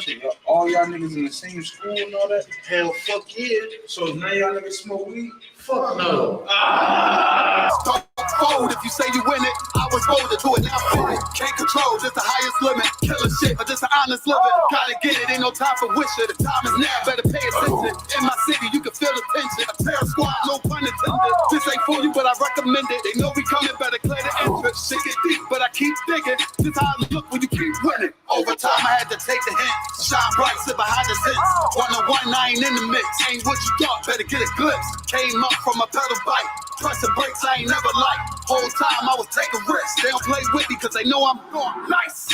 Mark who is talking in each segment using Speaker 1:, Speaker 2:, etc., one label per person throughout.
Speaker 1: Shit, all y'all niggas in the same school and all that?
Speaker 2: Hell, fuck yeah.
Speaker 1: So now y'all niggas smoke weed?
Speaker 2: Fuck no.
Speaker 3: Don't fold if you say you win it. I was bold to do it, now feel it. Can't control, just the highest limit. Killer shit, but just an honest living. Gotta get it, ain't no time for wishing. The time is now, better pay attention. In my city, you can feel the tension. A terror squad, no pun intended. This ain't for you, but I recommend it. They know we coming, better clear the entrance. Shit get deep, but I keep digging. This how I look when you keep winning. Over time, I had to take the hint. Shine bright, sit behind the scenes. 1-on-1, I ain't in the mix. Ain't what you thought, better get a glimpse. Came up from a pedal bike. Pressing brakes, I ain't never liked. Whole time I was taking risks. They don't play with me cause they know I'm going nice.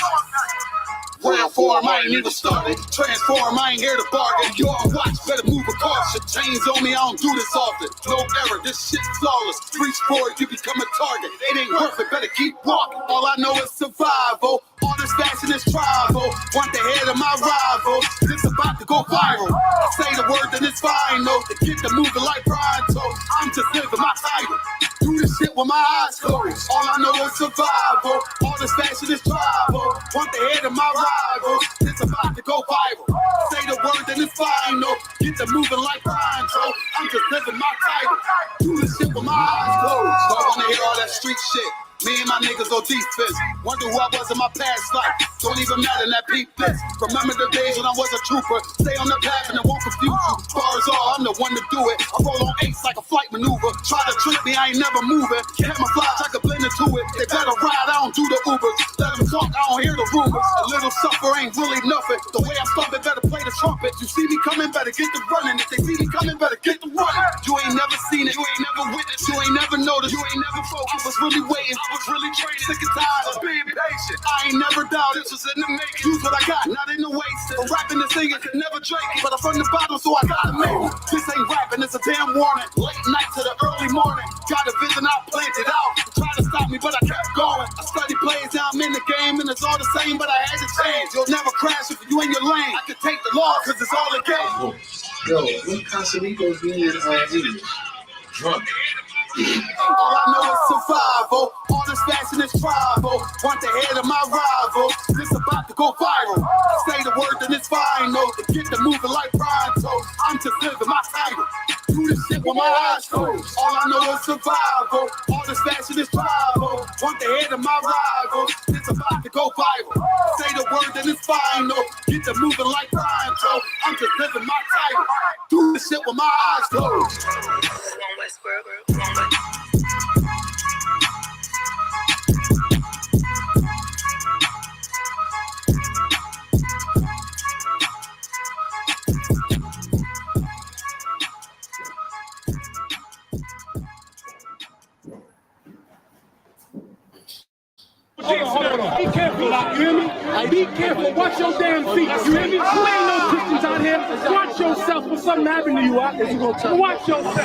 Speaker 3: Round form, I ain't even started. Transform, I ain't here to bargain. You on watch, better move a caution. Chains on me, I don't do this often. No error, this shit's flawless. Free sport, you become a target. It ain't worth it, better keep walking. All I know is survival. All this fashion is tribal. Want the head of my rival. This about to go viral. I say the word, then it's final. The kid that moving like Pronto. I'm just living my title. Do this shit with my eyes closed. All I know is survival. All this fashion is tribal. Want the head of my rival. It's about to go viral. Say the word, then it's final. Get the moving like Pronto. I'm just living my title. Do this shit with my eyes closed. Don't wanna hear all that street shit. Me and my niggas on defense. Wonder who I was in my past life. Don't even matter in that peep list. Remember the days when I was a trooper. Stay on the path and it won't confuse you. Bars all, I'm the one to do it. I roll on eights like a flight maneuver. Try to trick me, I ain't never moving. Camouflage, I can blend into it. They better ride, I don't do the Ubers. Let them talk, I don't hear the rumors. A little suffer ain't really nothing. The way I stop it, better play the trumpet. You see me coming, better get the running. If they see me coming, better get the running. You ain't never seen it, you ain't never witnessed, you ain't never noticed, you ain't never focused. I was really waiting. I was really training, sick and tired of being patient. I ain't never doubted, this was in the making. Use what I got, not in the waste. But rapping and singing can never drink it. But I'm from the bottom, so I gotta make it. This ain't rapping, it's a damn warning. Late night to the early morning. Got a vision, I planned it out. Trying to stop me, but I kept going. I study plays, now I'm in the game, and it's all the same, but I had to change. You'll never crash if you in your lane. I can take the law, cause it's all a game.
Speaker 1: Yo, what Casamigos mean in English? Drunk.
Speaker 3: All I know is survival. All this fashion is tribal. Want the head of my rival. This about to go viral. Say the word, then it's final. The kid that moving like Pronto. I'm just living my title. Do this shit with my eyes closed. All I know is survival. All this fashion is tribal. Want the head of my rival. It's about to go viral. Say the word, then it's final. Get the moving like Pronto. I'm just living my title. Do this shit with my eyes closed.
Speaker 4: Hold on. Be careful, you hear me? Be careful. Watch your damn feet. You hear me? You ain't no Christians out here. Watch yourself when something happen to you. Watch yourself.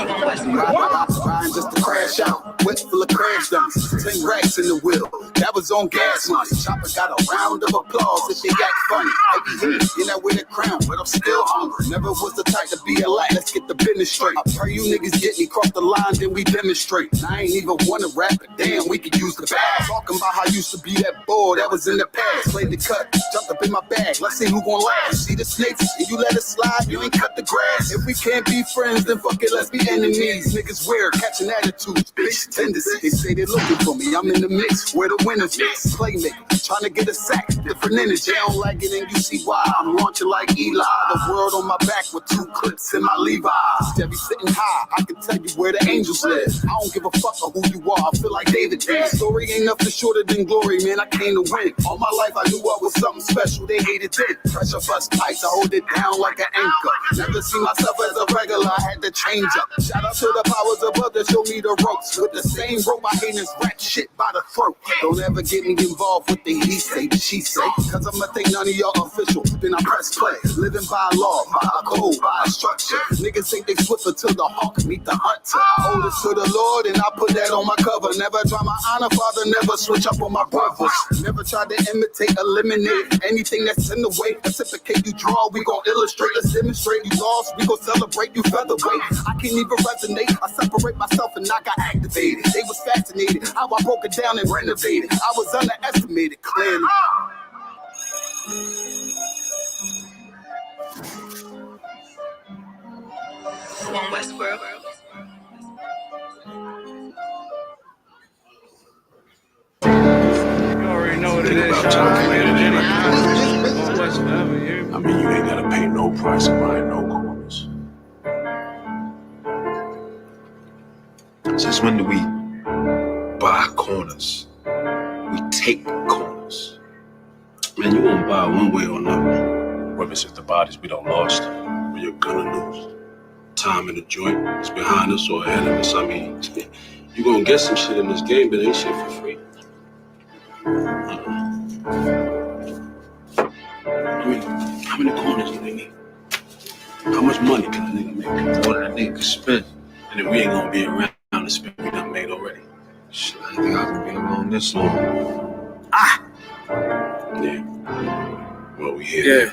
Speaker 3: Trying just to crash out. Whip full of crash dumps. 10 racks in the wheel. That was on gas money. Chopper got a round of applause if they act funny. I be here in that with a crown, but I'm still hungry. Never was the type to be a lie. Let's get the business straight. I pray you niggas get me cross the line, then we demonstrate. I ain't even wanna rap, but damn, we could use the bag. Talking about how used to be that boy that was in the past. Played the cut, jumped up in my bag. Let's see who gon' last. See the snakes, and you let it slide, you ain't cut the grass. If we can't be friends, then fuck it, let's be enemies. Niggas weird, catching attitudes, bitch tendencies. They say they looking for me, I'm in the mix. Where the winners mix, playmaker, trying to get a sack, different energy. They don't like it, and you see why I'm launching like Eli. The world on my back with 2 clips in my Levi's. Steady sitting high, I can tell you where the angels live. I don't give a fuck of who you are, I feel like David did. Story ain't nothing shorter than glory, man, I came to win. All my life I knew I was something special, they hated it. Pressure bust pipes, I hold it down like an anchor. Never see myself as a regular, I had to change up. Shout out to the powers above that show me the ropes. With the same rope, I hate this rat shit by the throat. Don't ever get me involved with the he say, the she say. Cause I'ma think none of y'all official, then I press play. Living by law, by a code, by a structure. Niggas think they flip until the hawk meet the hunter. I owe this to the Lord and I put that on my cover. Never try my honor, father, never switch up on my brothers. Never try to imitate, eliminate anything that's in the way. Reciprocate, you draw, we gon' illustrate. Let's demonstrate, you lost, we gon' celebrate, you featherweight. I can't even resonate, I separate myself and I got activated. They was fascinated, how I broke it down and renovated. I was underestimated, clearly.
Speaker 5: Westworld.
Speaker 2: You already know what it is, Sean. Going west forever, you.
Speaker 6: I mean, you ain't gotta pay no price of buying no corners. Since when do we buy corners? We take corners.
Speaker 7: Man, you won't buy one way or another.
Speaker 6: Whether if the bodies we don't lost, or you're gonna lose.
Speaker 7: Time in the joint is behind us or ahead of us. I mean, you gonna get some shit in this game, but ain't shit for free. I mean, how many corners do they need? How much money can a nigga make? More than a nigga can spend. And then we ain't gonna be around to spend we done made already.
Speaker 8: Shit, I didn't think I was gonna be around this long.
Speaker 7: Yeah. Well, we here.
Speaker 9: Yeah.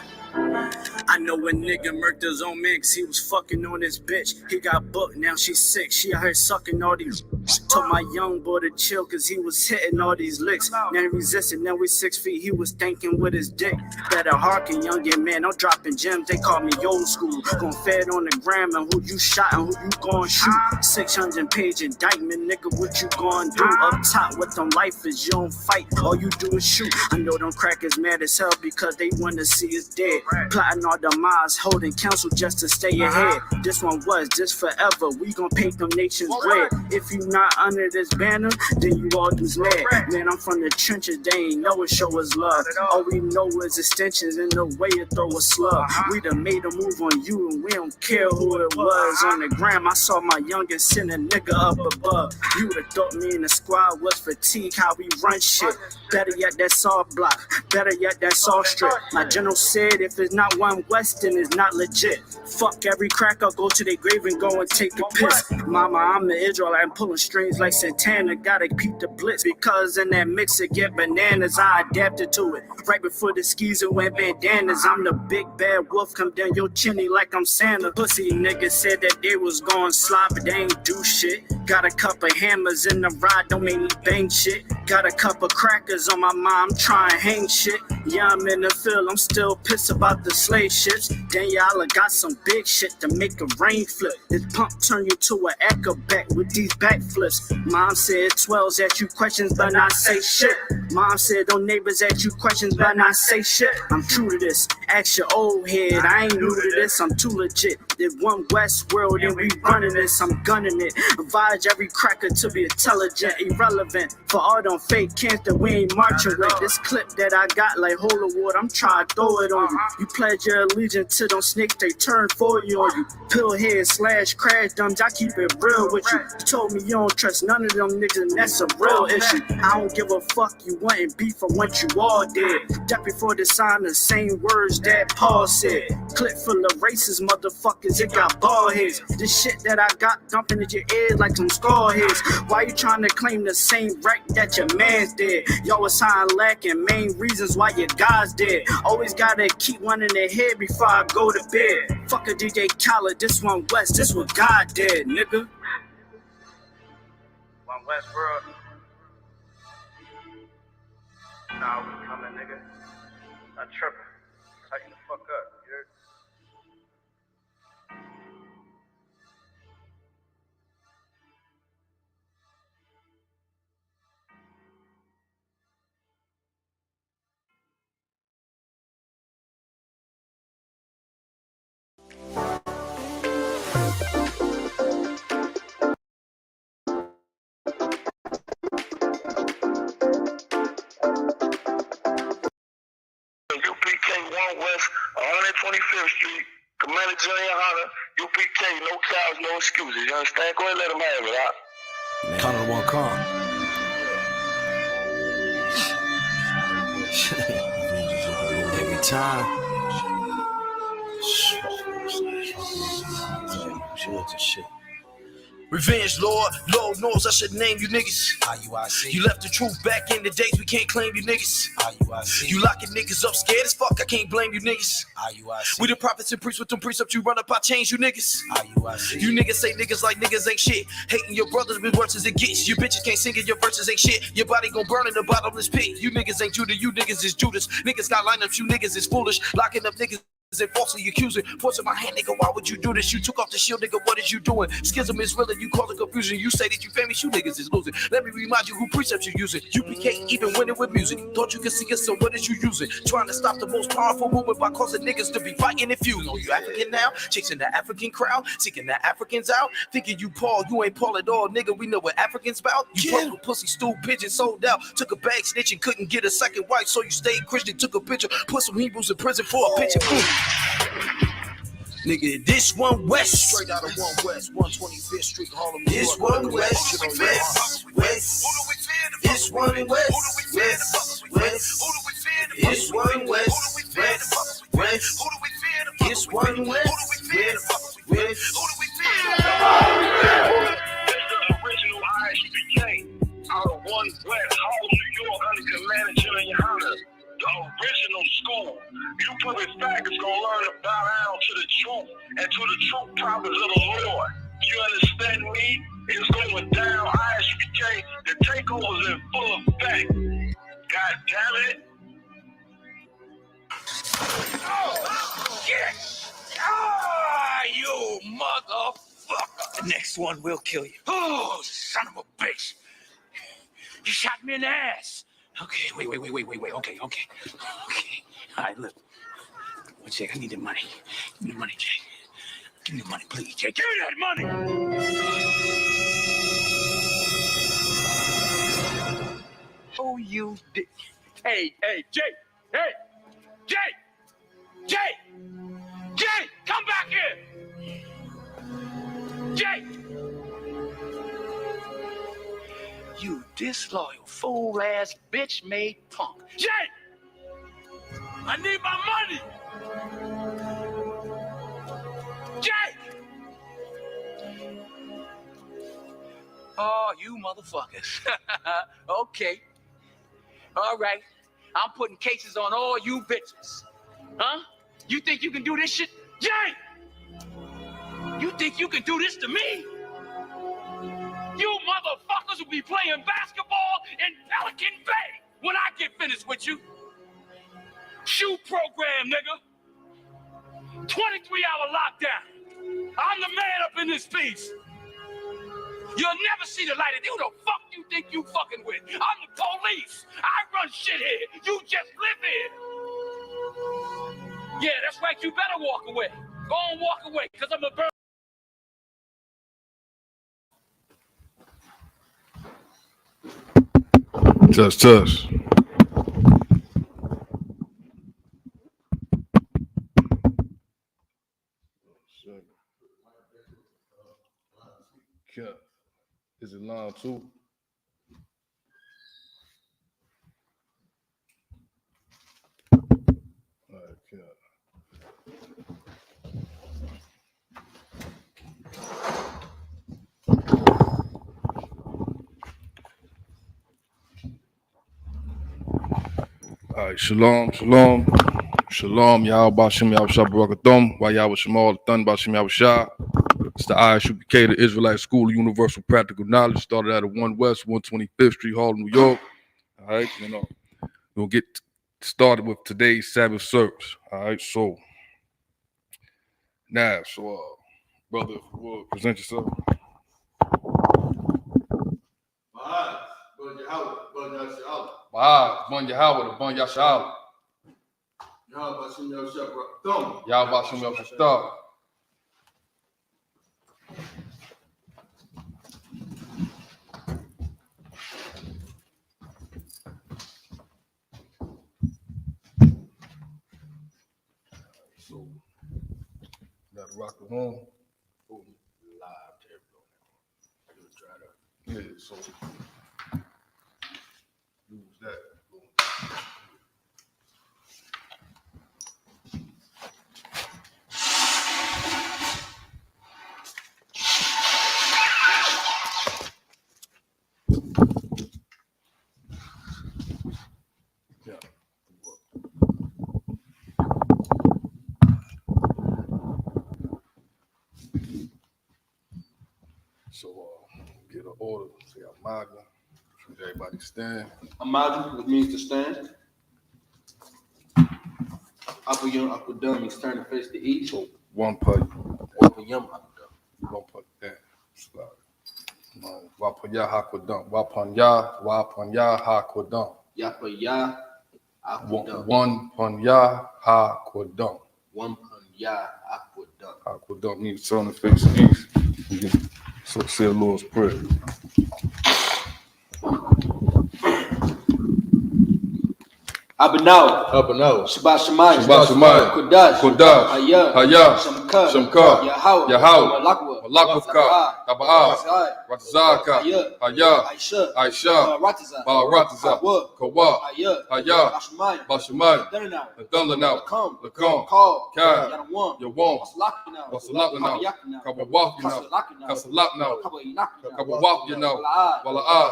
Speaker 9: I know a nigga murked his own man cause he was fucking on his bitch. He got booked, now she's sick. She out here sucking all these. Told my young boy to chill cause he was hitting all these licks. Now he resisted, now we 6 feet. He was thinking with his dick. Better hearken, youngin' man. I'm dropping gems, they call me old school. Gon' fed on the gram and who you shot and who you gon' shoot. 600-page indictment, nigga, what you gon' do? Up top with them lifers, you don't fight, all you do is shoot. I know them crackers mad as hell because they wanna see us dead. Plotting all the miles, holding counsel just to stay ahead. This one was, this forever. We gon' paint them nations red. If you not under this banner, then you all dudes mad. Man, I'm from the trenches, they ain't know it, show us love. All we know is extensions in the way to throw a slug. We done made a move on you and we don't care who it was. On the gram, I saw my youngest send a nigga up above. You would've thought me and the squad was fatigued, how we run shit. Better yet, that's all block. Better yet, that's all strip. My general said, if it's not one West, then it's not legit. Fuck every cracker, go to their grave and go and take a piss. Mama, I'm the Israelite, I'm pulling strings like Santana. Gotta keep the blitz, because in that mix it get bananas. I adapted to it. Right before the skis and went bandanas. I'm the big bad wolf, come down your chimney like I'm Santa. Pussy niggas said that they was going slide, but they ain't do shit. Got a couple hammers in the ride, don't make me bang shit. Got a couple crackers on my mind, I'm trying to hang shit. Yeah, I'm in the field, I'm still pissed about the slave ships. Daniela got some big shit to make a rain flip. This pump turn you to an acrobat with these backflips. Mom said 12s ask you questions but not say shit. Mom said them neighbors ask you questions but not say shit. I'm true to this, ask your old head, I ain't new to this, I'm too legit. There's one West world and we running this, I'm gunning it. Advise every cracker to be intelligent, irrelevant. For all them fake camps that we ain't marching with. This clip that I got like holy water, I'm trying to throw it on you. You pledge your allegiance to them snakes, they turn for you on you. Pillhead / crash dumps, I keep it real with you. You told me you don't trust none of them niggas and that's a real issue. I don't give a fuck, you wantin' beef from what you all did. That before the sign the same words that Paul said. Clip full of racist motherfuckers, it got bald heads. This shit that I got dumping in your ears like some skull heads. Why you trying to claim the same right that your man's did? Y'all was high and lacking, main reasons why your guys dead. Always gotta keep one in the head before I go to bed. Fuck a DJ Khaled, this one West, this what God did, nigga.
Speaker 2: One West world. Nah, we coming, nigga. Not tripping. Tighten the fuck up, you heard?
Speaker 10: UPK 1 West, 125th Street, Commander Junior Hunter, UPK, no cows, no excuses. You understand? Go ahead and let them have it out.
Speaker 8: Count on one car. Every time. Shit.
Speaker 11: Revenge, Lord knows I should name you niggas.
Speaker 8: IUIC.
Speaker 11: You left the truth back in the days, we can't claim you niggas.
Speaker 8: IUIC.
Speaker 11: You locking niggas up scared as fuck, I can't blame you niggas.
Speaker 8: IUIC.
Speaker 11: We the prophets and priests with them precepts you run up, I change you niggas.
Speaker 8: IUIC.
Speaker 11: You niggas say niggas like niggas ain't shit. Hating your brothers with worse as it gets. You bitches can't sing it, your verses ain't shit. Your body gon' burn in the bottomless pit. You niggas ain't Judah, you niggas is Judas. Niggas got lineups, you niggas is foolish. Locking up niggas and falsely accusing, forcing my hand, nigga. Why would you do this? You took off the shield, nigga. What is you doing? Schism is real and you causing confusion. You say that you famous, you niggas is losing. Let me remind you who precepts you using. UPK even winning with music. Thought you could see us, so what is you using? Trying to stop the most powerful movement by causing niggas to be fighting and fusing. Oh, you African now? Chasing the African crowd, seeking the Africans out. Thinking you Paul, you ain't Paul at all, nigga. We know what Africans about. You fuck with pussy, stool, pigeon, sold out. Took a bag, snitching, couldn't get a second wife, so you stayed Christian. Took a picture, put some Hebrews in prison for a picture. Nigga, this one west, straight out of one west, 125th Street, Harlem. This one west, west. This one west, west. This one west, west. This one west, west.
Speaker 10: Original ISBK out of one west, Harlem, New York, under Commander General Yohana. The original school. You put it back, it's gonna learn to bow down to the truth and to the true prophets of the Lord. You understand me? It's going down. ISBK, the takeover is in full effect. God damn it.
Speaker 11: Oh, yes! Ah, you motherfucker! The next one will kill you. Oh, son of a bitch! You shot me in the ass. Okay, wait. Okay. All right, look. One sec, I need the money. Give me the money, Jay. Give me the money, please, Jay. Give me that money! Oh, you did. Hey, Jay! Hey! Jay! Come back here! Jay! You disloyal, fool-ass, bitch-made punk. Jay! I need my money! Jay! Oh, you motherfuckers. Okay. All right. I'm putting cases on all you bitches. Huh? You think you can do this shit? Jay! You think you can do this to me? You motherfuckers will be playing basketball in Pelican Bay when I get finished with you. Shoe program, nigga. 23-hour lockdown. I'm the man up in this piece. You'll never see the light of who the fuck you think you fucking with. I'm the police. I run shit here. You just live here. Yeah, that's right. You better walk away. Go on, walk away, because I'm a bird.
Speaker 5: Touch. Is it line 2? All right, all right, shalom, y'all, Bashim Yahushua Barakathum, while y'all was Shamal, Thun Bashim Yahushua. It's the ISUPK, the Israelite School of Universal Practical Knowledge, started out of 1 West, 125th Street, Harlem, New York. All right, we'll get started with today's Sabbath service. All right, so now, brother, if you would present yourself. Bon Yahweh, Bon Yasha'Allah. Yahweh Bashim Yahushua. So, got to rock the home. Live to everyone. I gotta try that. Yeah, so use that. So, get an order. Say Amaga. Everybody stand.
Speaker 8: Amaga, which means to stand.
Speaker 11: Apayum Akudum, he's turning face to each.
Speaker 5: One pay.
Speaker 11: Apayum Akudum.
Speaker 5: One pay. Yeah. Wapanya Hakudum. Wapanya Hakudum.
Speaker 11: Yapaya Akudum.
Speaker 5: One Panya Hakudum.
Speaker 11: One Panya Akudum.
Speaker 5: Hakudum means turn the face east. So say the Lord's Prayer.
Speaker 11: Abanaw. Shabbat Shemayim.
Speaker 5: Kodash. Hayah. Shamka.
Speaker 11: Yahweh.
Speaker 5: Malakwa. Taba'ah. Ratazaka. Hayah. Aisha. Baratiza. Kawa. Hayah. Bashamayim. Adunlanaw. Lakum. Kai. Yawam. Wasalakanaw. Kabawafinaw. Kasalaknaw. Kabawafinaw. Wala'ah.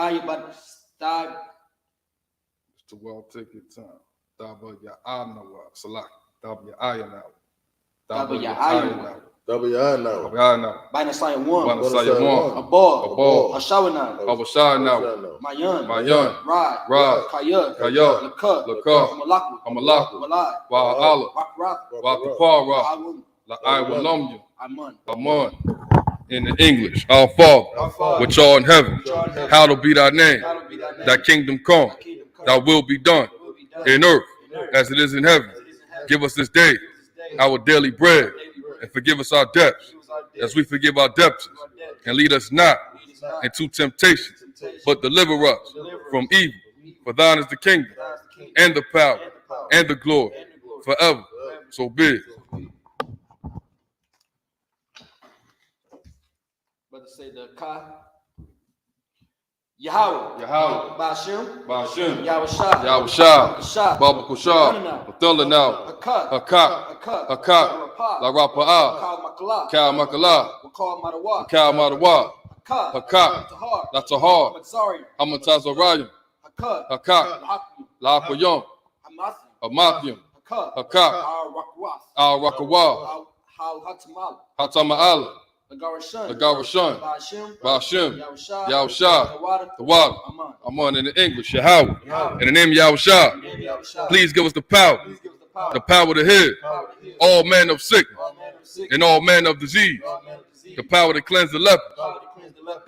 Speaker 5: It's the well, take your time. Daba ya anawa. Salak. Daba ya ayanaw.
Speaker 11: Daba ya ayanaw.
Speaker 5: Ayanaw.
Speaker 11: Banasaya one.
Speaker 5: A
Speaker 11: ball. Ashawanaw.
Speaker 5: Mayan.
Speaker 11: Rod.
Speaker 5: Kaya.
Speaker 11: Laka.
Speaker 5: Amalakwa. Wa'ala. Wa'atapara. La'ai Aman. In the English, our Father, which art in heaven, hallowed be thy name. Thy kingdom come, thy will be done in earth as it is in heaven. Give us this day our daily bread, and forgive us our debts as we forgive our debtors. And lead us not into temptation, but deliver us from evil. For thine is the kingdom, and the power, and the glory, forever. So be it.
Speaker 11: Brother say the Ka. Yahweh. Bashim.
Speaker 5: Yahushua. Baba Kushah. Adunlanaw. Hakak. La Rapa'ah. Kal Makala. Kal Madawa. Hakak. La Tahar. Hamatazarayim. Hakak. La Apayum. Amathium. Hakak. Al Rakawa. Hatama'ala. Lagarashun, Bashim, Yahusha, the water. Aman in the English, Yahweh. In the name of Yahusha, please give us the power to heal all manner of sickness and all manner of disease, the power to cleanse the leper,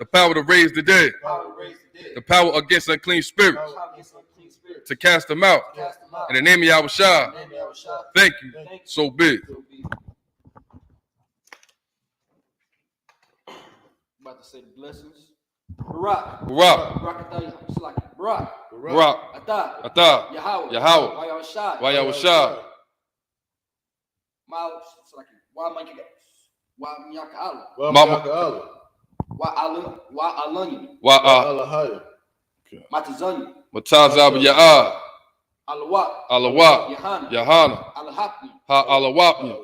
Speaker 5: the power to raise the dead, the power against unclean spirits, to cast them out. In the name of Yahusha, thank you, so big.
Speaker 11: About to say the blessings. Barak. Ata.
Speaker 5: Yahweh. Wayawashah. Matazab Ya'ah. Alawat. Yahana. Alawapnya.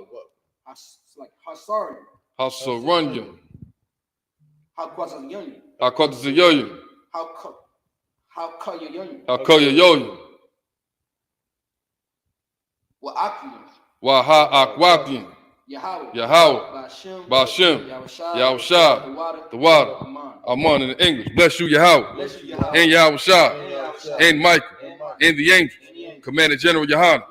Speaker 5: Hasarunyam. Hakwatazayoyim. Hakoyayoyim. Waha'akwapim. Yahweh. Bashim. Yahusha. The water. Aman in the English. Bless you, Yahweh. And Yahusha. And Michael. And the angels. Commander General Yohana.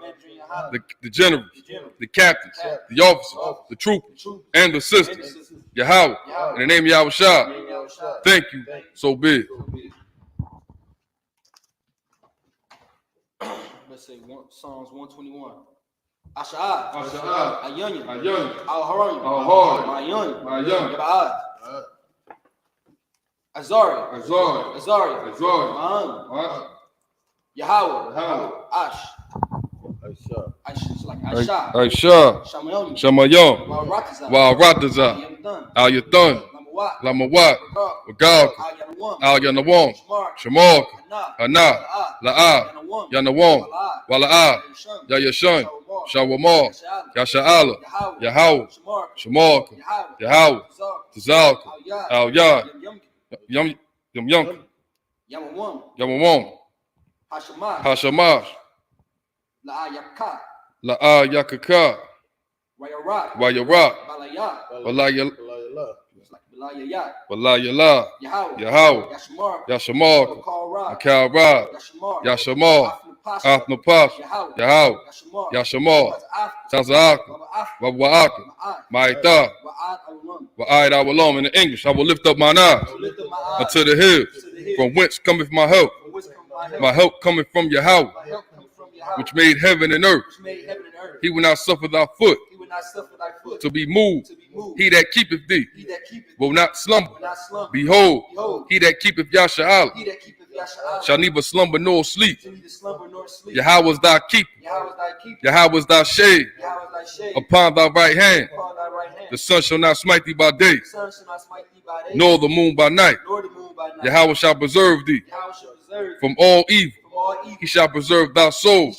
Speaker 5: The generals. The captains. The officers. The troopers. And the sisters. Yahweh. In the name of Yahusha. Thank you. So big.
Speaker 11: Let's say Psalms 121. Asha'ah. Ayunyan. Al-Haranyam. Ma'ayun. Yaba'ad. Azari. Ma'an. Yahweh. Ash.
Speaker 5: Aisha. Shamayom. Wa'arataza. Al-Yathan. Lamawat. Wagal. Al-Yanawam. Shamark. Hana. La'ah. Yanawam. Wala'ah. Yayashan. Shawamar. Yasha'ala. Yahweh. Shamark. Yahweh. Tazalka. Al-Yad. Yamyunk. Yamawam. Hashamash. La'ah Yakaka. Wayarak. Walayala. Wallah Yallah, Yahweh, Yashamar, Akal Rab, Yashamar, Athnapash, Yahweh, Yashamar, Taza'aka, Wa'aka, Ma'ita, Wa'id Awalom in the English. I will lift up mine eyes unto the hills, from whence cometh my help. My help cometh from Yahweh, which made heaven and earth. He will not suffer thy foot to be moved. He that keepeth thee will not slumber. Behold, he that keepeth Yasha'Allah shall neither slumber nor sleep. Yahweh is thy keeper. Yahweh is thy shade upon thy right hand. The sun shall not smite thee by day, nor the moon by night. Yahweh shall preserve thee from all evil. He shall preserve thy soul.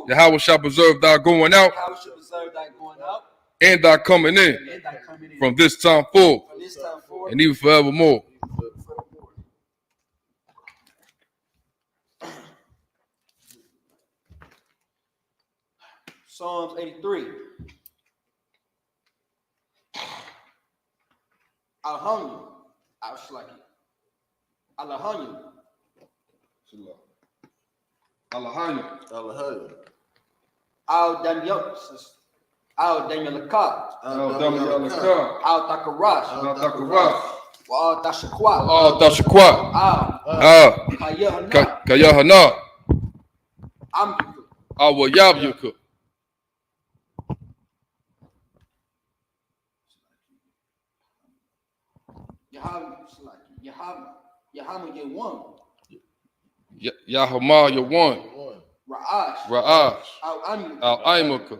Speaker 5: Yahweh shall preserve thy going out and thy coming in from this time forth and even forevermore.
Speaker 12: Psalms 83. Alhamdulillah. Alhamdulillah. Al Daniel Lakat. Al Takarash. Wa
Speaker 5: Tashakwa. Kayahana. Awa Yabyuka. Yahama Yawan. Ra'ash. Al-Aimuka.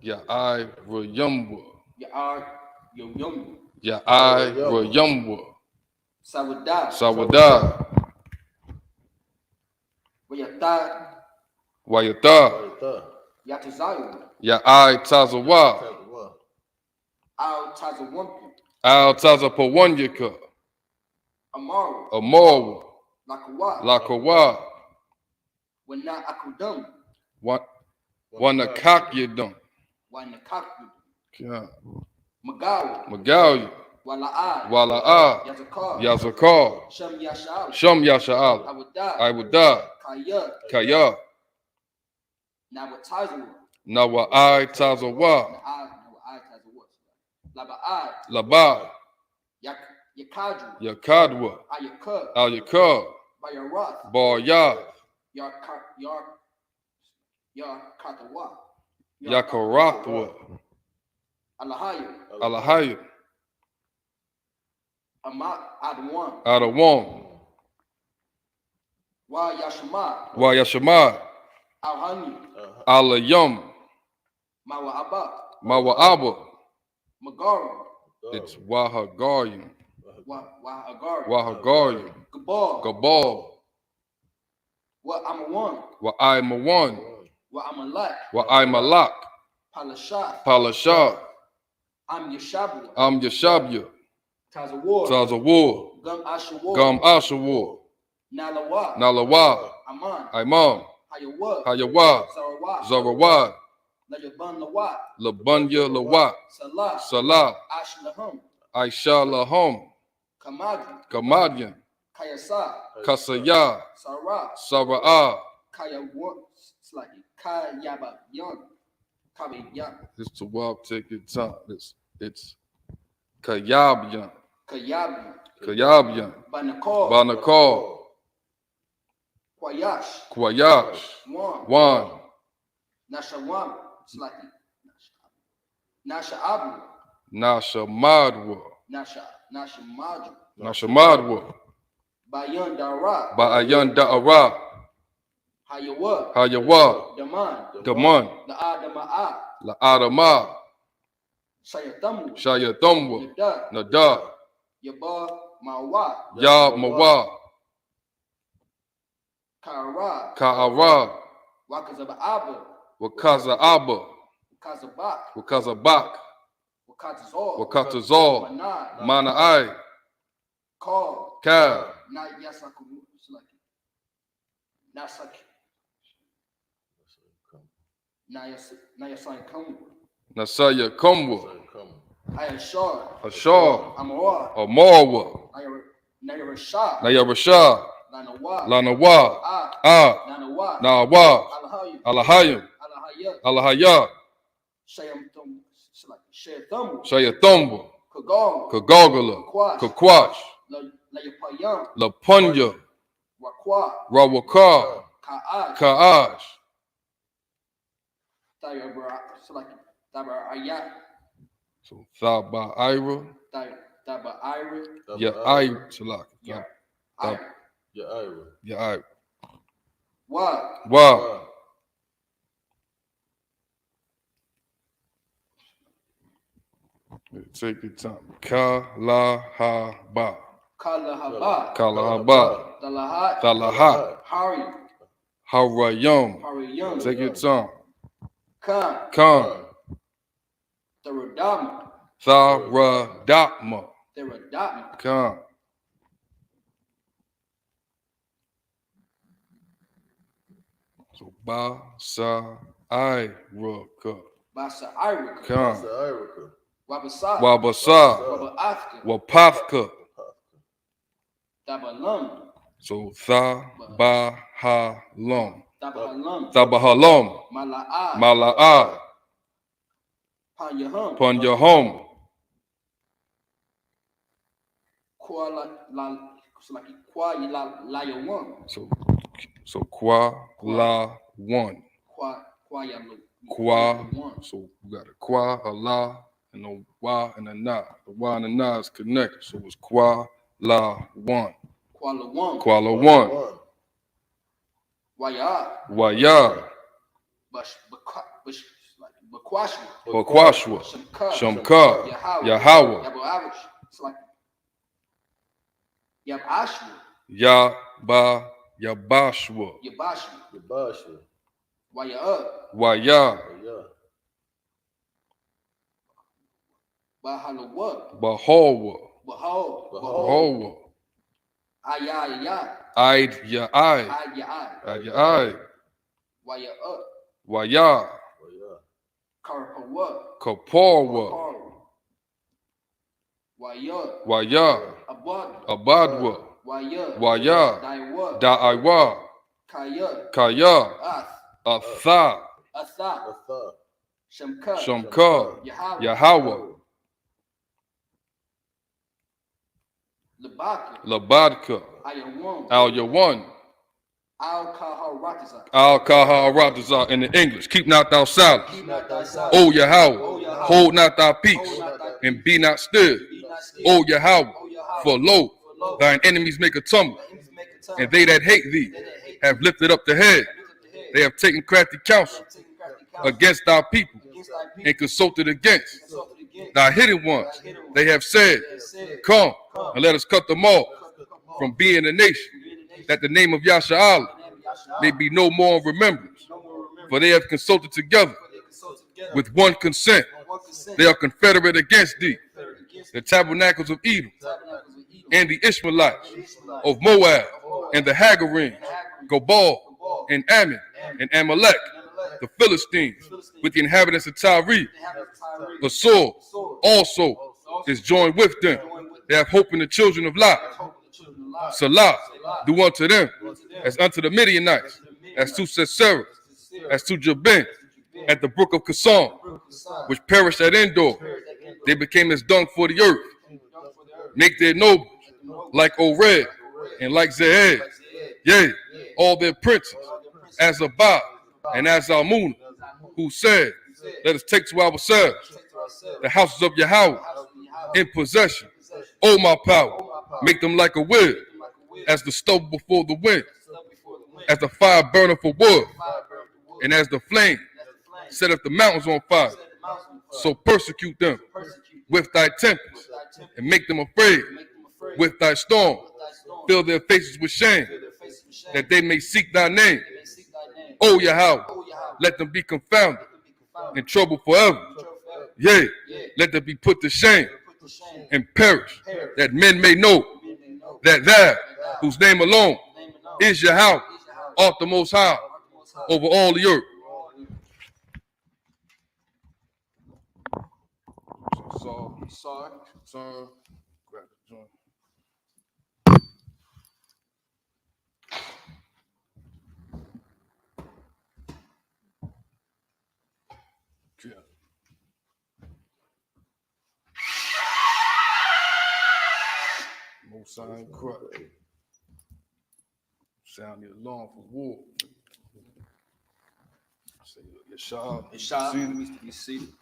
Speaker 5: Ya'ai Rayumwa. Ya'ai Rayumwa. Sawadah. Wayata. Ya'ai Tazawa. Al Tazapawanyaka. Amaru. Lakawa. Wanakakyadum. Magawi. Wala'a. Yazakar. Sham Yasha'al. Iwada. Kaya. Nawa'ai Tazawa. Laba. Yakadwa. Al-Yakar. Bar-Yah. Yakaratwa. Alahaya. Adawan. Wa Yashama. Alayum. Mawa'aba. It's Wahagarian. Wahagarian. Gabal. Wa Aimawan. Wa Aimalak. Palasha. Am Yashabya. Tazawar. Gum Ashawar. Nalawa. Imam. Hayawa. Zarawad. Labunya Lawat. Salah. Aisha Lahum. Kamadian. Kasaya. Sara'ah. It's to walk, take your time. It's Kayabian. Kayabian. Banakal. Kwayash. Wan. Nashamadwa. Nashamadwa. Ba'ayan Da'ara. Hayawa. Daman. La'adama. Shayatamwa. Nada. Ya Mawa. Ka'ara. Wakaza Abba. Wakazabak. Wakatazal. Mana'ai. Ka.
Speaker 12: That's like. Now your son come.
Speaker 5: Nasaya Kumwa,
Speaker 12: I Ashar.
Speaker 5: Ashar,
Speaker 12: Amawar.
Speaker 5: Amarwa,
Speaker 12: Naya Rashad.
Speaker 5: Naya Rashad,
Speaker 12: Lanawa.
Speaker 5: Lanawa,
Speaker 12: Nanawa.
Speaker 5: Nawa,
Speaker 12: Alahayim.
Speaker 5: Alahayim,
Speaker 12: Alahayat.
Speaker 5: Alahaya,
Speaker 12: Shayathumbu.
Speaker 5: Shayathumba,
Speaker 12: Kagong.
Speaker 5: Kagogala, Kakwash,
Speaker 12: Layapayam.
Speaker 5: Lapunya,
Speaker 12: Wakwa.
Speaker 5: Rawaka,
Speaker 12: Ka'aj.
Speaker 5: Ka'aj.
Speaker 12: Tabar Ayat.
Speaker 5: So Thaba Ira,
Speaker 12: Tabar Ira.
Speaker 5: Ya Ira, Salak,
Speaker 12: Ya
Speaker 5: Ya Ira.
Speaker 12: Wa.
Speaker 5: Wow. Take your time. Kalahaba.
Speaker 12: Kalahaba.
Speaker 5: Kalahaba.
Speaker 12: Talahat.
Speaker 5: Talahat.
Speaker 12: Hari.
Speaker 5: Harayum.
Speaker 12: Harayum.
Speaker 5: Take your time.
Speaker 12: Khan. Tharadama.
Speaker 5: Tharadama.
Speaker 12: Tharadama.
Speaker 5: Khan. So Basa Iraka.
Speaker 12: Basa Iraka.
Speaker 5: Khan.
Speaker 12: Wabasa.
Speaker 5: Wabasa. Wapathka.
Speaker 12: Tabalam.
Speaker 5: So Thabahalum.
Speaker 12: Tabahalam.
Speaker 5: Thabahalum.
Speaker 12: Mala'a.
Speaker 5: Mala'a.
Speaker 12: Panyahum.
Speaker 5: Panyahum. So Kwa La One. Kwa. So we got a Kwa, a La, and a Wa and a Na. The Wa and the Na is connected. So it's Kwa La One.
Speaker 12: Kuala One.
Speaker 5: Kuala One. Waya. Bakwashwa. Shamka. Yahweh.
Speaker 12: Yabashwa.
Speaker 5: Yabashwa.
Speaker 12: Waya.
Speaker 5: Bahawa.
Speaker 12: Bahol. Ayah.
Speaker 5: Aid ya ai. Waya. Kaporwa. Waya. Abadwa. Waya. Da'aiwa. Kaya. Atha. Shamka. Yahweh. Labadka. Al Yawan. Al Kaha Ratazar in the English. Keep not thou silence. O Yahweh. Hold not thy peace. And be not still. O Yahweh. For lo, thine enemies make a tumble. And they that hate thee have lifted up the head. They have taken crafty counsel against thy people and consulted against thy hidden ones. They have said, come and let us cut them off from being a nation, that the name of Yasha'Allah may be no more in remembrance. For they have consulted together with one consent. They are confederate against thee, the tabernacles of Edom, and the Ishmaelites of Moab, and the Hagarenes, Gobal, and Ammon, and Amalek, the Philistines, with the inhabitants of Tyre. Asur also is joined with them. They have hope in the children of Lot. Salah, do unto them as unto the Midianites, as to Sisera, as to Jabin, at the brook of Kasam, which perished at Endor. They became as dung for the earth. Make their nobles like Ored and like Zehed. Yea, all their princes, as Abad and as Almuna, who said, let us take to ourselves the houses of Yahweh in possession. O my power, make them like a wood, as the stove before the wind, as the fire burneth for wood, and as the flame setteth the mountains on fire. So persecute them with thy tempest, and make them afraid with thy storm. Fill their faces with shame, that they may seek thy name. O Yahweh, let them be confounded and troubled forever. Yea, let them be put to shame and perish, that men may know that thou, whose name alone is Yahweh, art the most high over all the earth. Sorry. Grab the joint. Yeah. Most High in Christ. Sound the alarm for war. Say, Yeshua,
Speaker 12: You seated.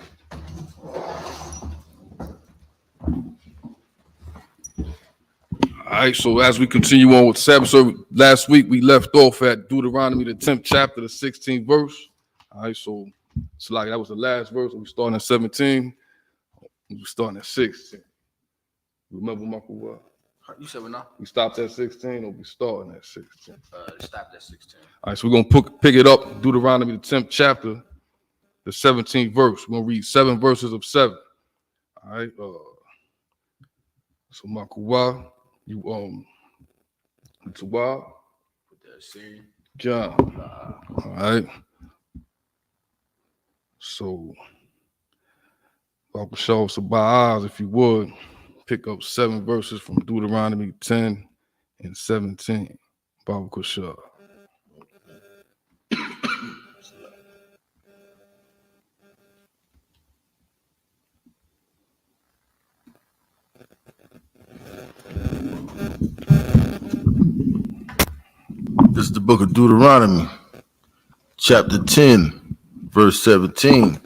Speaker 5: All right, so as we continue on with Sabbath service, last week we left off at Deuteronomy, the 10th chapter, the 16th verse. All right, so it's like that was the last verse. We starting at 17. We starting at 16. Remember, Michael, what?
Speaker 12: You said what now?
Speaker 5: We stopped at 16 or we starting at 16?
Speaker 12: Stopped at 16.
Speaker 5: All right, so we're going to pick it up, Deuteronomy, the 10th chapter, the 17th verse. We're going to read 7 verses of 7. All right, so Michael, you it's a while.
Speaker 12: Put that scene.
Speaker 5: John. All right. So, Papa show us by eyes, if you would, pick up 7 verses from Deuteronomy 10 and 17. Baba Kushah.
Speaker 13: This is the book of Deuteronomy, chapter 10, verse 17.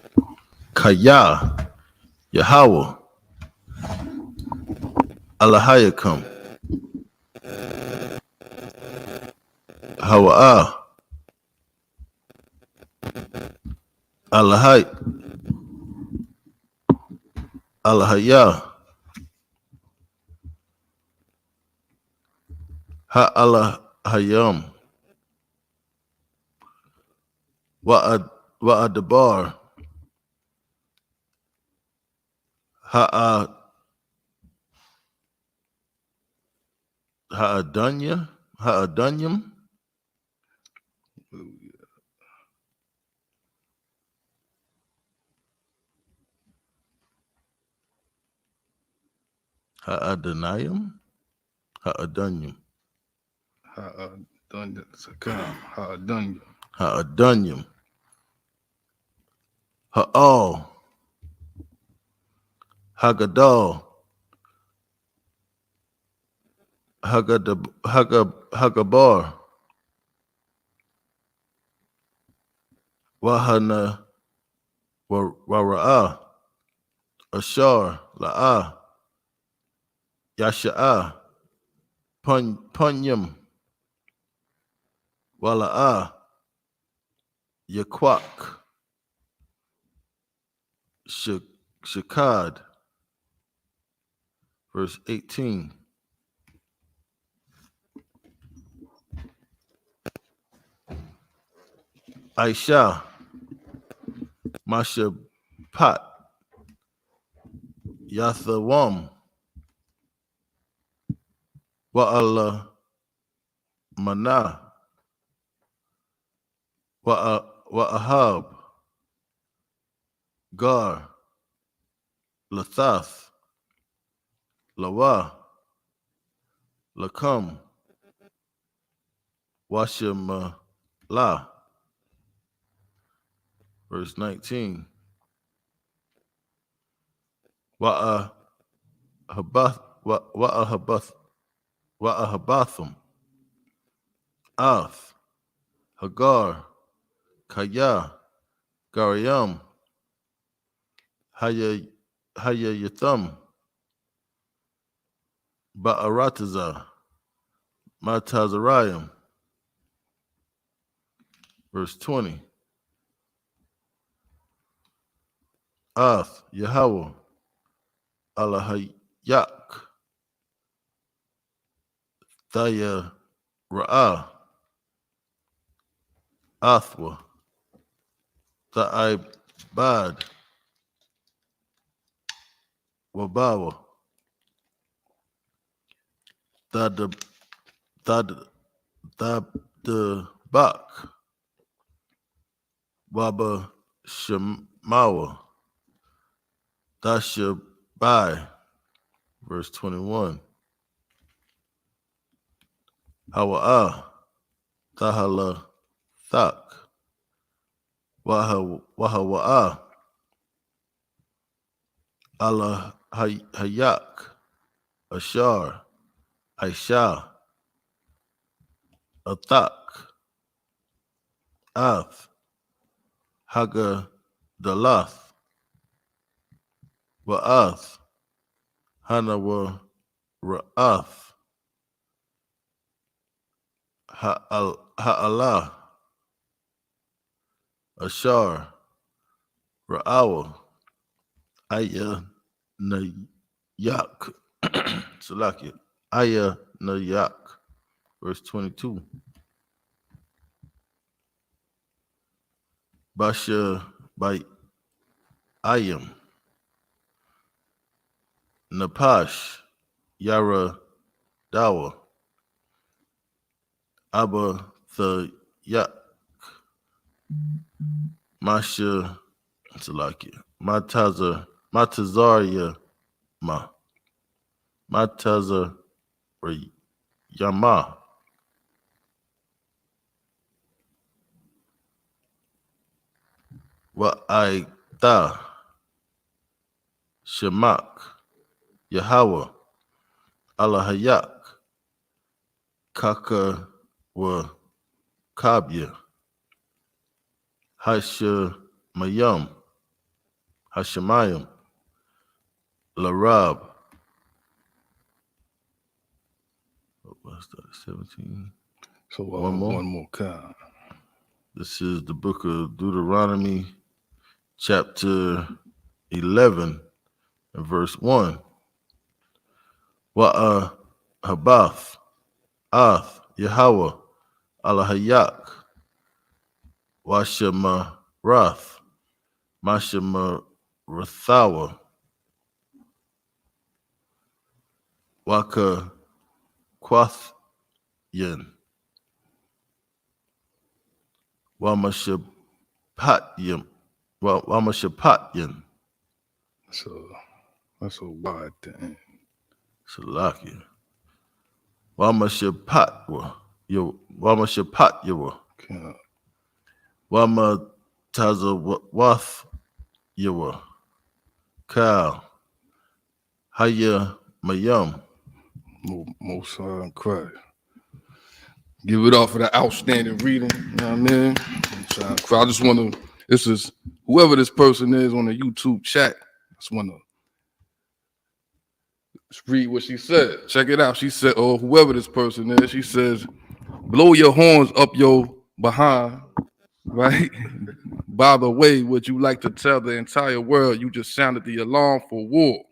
Speaker 13: Kaya, Yahweh, Alahayakam, Hawa'ah, Alahai, Alahaya, Ha'alahayam, Wa'adabar, Ha'adanyam, Ha'adanyam, Ha'al, Hagadal, Hagabar, Wahana, Wara'ah, Ashar, La'ah, Yasha'ah, Punyam, Wala'ah, Yaquak, Shakad, verse 18. Aisha, Mashapat, Yathawam, Wa'ala Manah, Wa'ahab, Gar, Lathath, Lawa, Lakam, Washamala, verse 19. Wa'ahabatham, Ath, Hagar, Kaya, Gariam, Hayayatham, Ba'aratazah, Matazariam, verse 20. Ath, Yahweh, Alahayak, Thaya Ra'ah, Athwa, Tha'ibad, Wabawa, Bak. Waba Shemawa. Dashabai. Verse 21. Hawa'a. Tahala Thak. Wahawa'a. Allah Hayak. Ashar. Aisha. Athak. Ath. Haga Dalath. Wa'ath. Hanawa Ra'ath. Ha'ala. Ashar. Ra'awa. Aya Nayak. Salakia. Aya Nayak. Verse 22. Basha by Ayam. Napash. Yara Dawa. Abba Yak. Masha Salakia. Matazaria Ma. Mataza Yama. Wa'aita. Shemak. Yahweh. Allahayak. Kaka wa Kabya. Hashemayam. Hashemayam. Larab. What's that? 17.
Speaker 5: So
Speaker 13: One more.
Speaker 5: kind.
Speaker 13: This is the book of Deuteronomy, chapter 11, and verse 1. Wa'a Habath, Ath, Yahweh, Allahayak, Washema Rath, Mashema Rathawa, Waka Quathyan, Wamashapatyan.
Speaker 5: So that's a wide thing.
Speaker 13: Salakia. Wamashapatwa. Wamashapatyawa. Wamatazawath Yawa. Kal. Haya Mayam.
Speaker 5: Most Christ. Give it up for that outstanding reading. You know what I mean? I just want to, this is whoever this person is on the YouTube chat. I just want to read what she said. Check it out. She said, or whoever this person is, she says, blow your horns up your behind, right? By the way, would you like to tell the entire world you just sounded the alarm for war?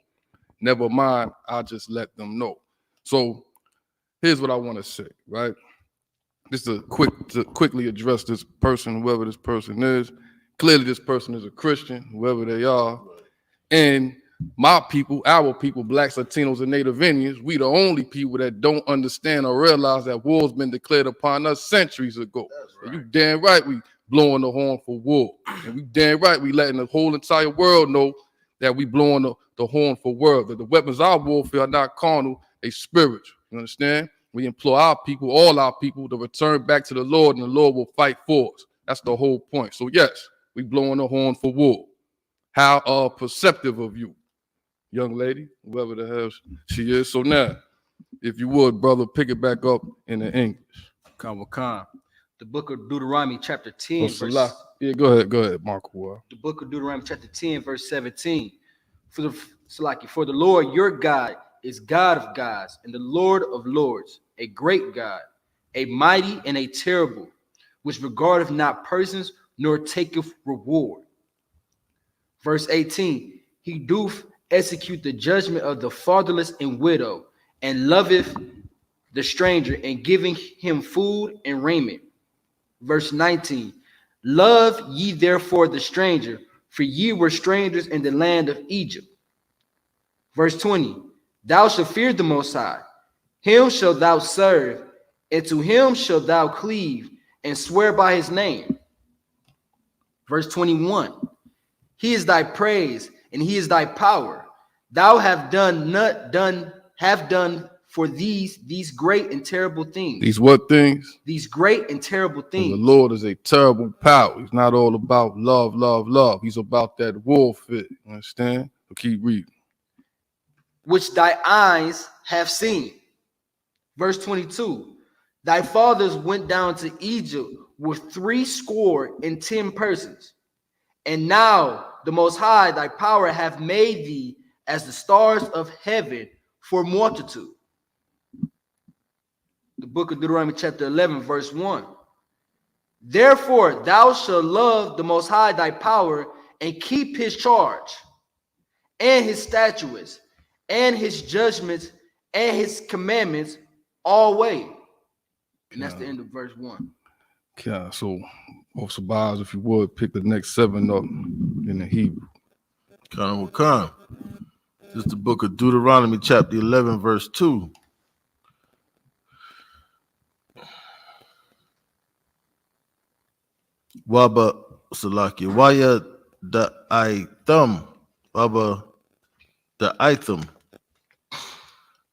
Speaker 5: Never mind, I'll just let them know. So here's what I want to say, right? Just to quickly address this person, whoever this person is. Clearly, this person is a Christian, whoever they are. And my people, our people, Blacks, Latinos, and Native Indians, we the only people that don't understand or realize that war's been declared upon us centuries ago. Right. You damn right we blowing the horn for war. And we damn right we letting the whole entire world know that we blowing the horn for war. That the weapons of our warfare are not carnal, they spiritual. You understand? We implore our people, all our people, to return back to the Lord, and the Lord will fight for us. That's the whole point. So yes, we blowing the horn for war. How perceptive of you, young lady, whoever the hell she is. So now, if you would, brother, pick it back up in the English.
Speaker 14: Come. The book of Deuteronomy, chapter 10.
Speaker 5: Yeah, go ahead, Marco.
Speaker 14: The book of Deuteronomy, chapter 10, verse 17. For the Lord your God is God of gods and the Lord of lords, a great God, a mighty and a terrible, which regardeth not persons nor taketh reward. Verse 18. He doth execute the judgment of the fatherless and widow, and loveth the stranger, and giving him food and raiment. Verse 19. Love ye therefore the stranger, for ye were strangers in the land of Egypt. Verse 20. Thou shalt fear the Most High, him shalt thou serve, and to him shalt thou cleave, and swear by his name. Verse 21. He is thy praise, and he is thy power. Thou have done for these great and terrible things.
Speaker 5: These what things?
Speaker 14: These great and terrible things.
Speaker 5: The Lord is a terrible power. He's not all about love, love, love. He's about that warfare. You understand? So keep reading.
Speaker 14: Which thy eyes have seen. Verse 22. Thy fathers went down to Egypt with 70 persons. And now the Most High, thy power, hath made thee as the stars of heaven for multitude. The book of Deuteronomy chapter 11, verse 1. Therefore thou shalt love the Most High thy power, and keep his charge, and his statutes, and his judgments, and his commandments always. And that's the end of verse 1.
Speaker 5: Okay, so also Biles, if you would, pick the next 7 up in the Hebrew.
Speaker 13: Come. This is the book of Deuteronomy, chapter 11, verse 2. Waba Salaki, Waya the Itham, Waba the Itham,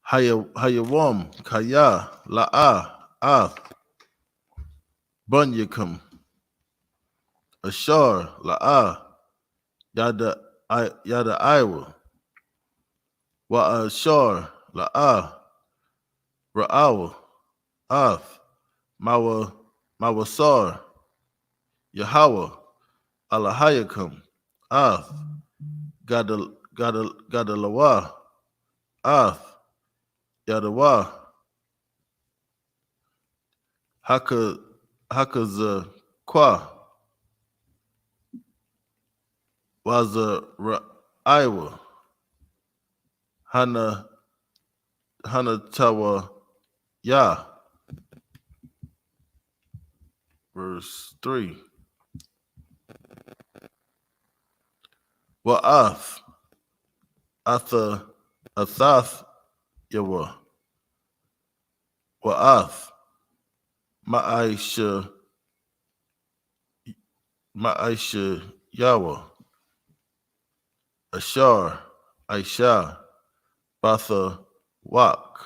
Speaker 13: Hayawam, Kaya, La'a, Ath, Bunyakam, Ashar, La'a, Yada Iowa, Wa Ashar, La'a, Ra'awa, Ath, Mawasar, Yahweh, Alahayakam, Ath, Gadalawa, Ath, Yadawa, Hakaza Kwa, Waza Iowa, Hana Tawa Ya. Verse 3. Wa'ath, Athath Yawa, Wa'ath, Ma'aisha Yawa, Ashar, Aisha, Batha Wak,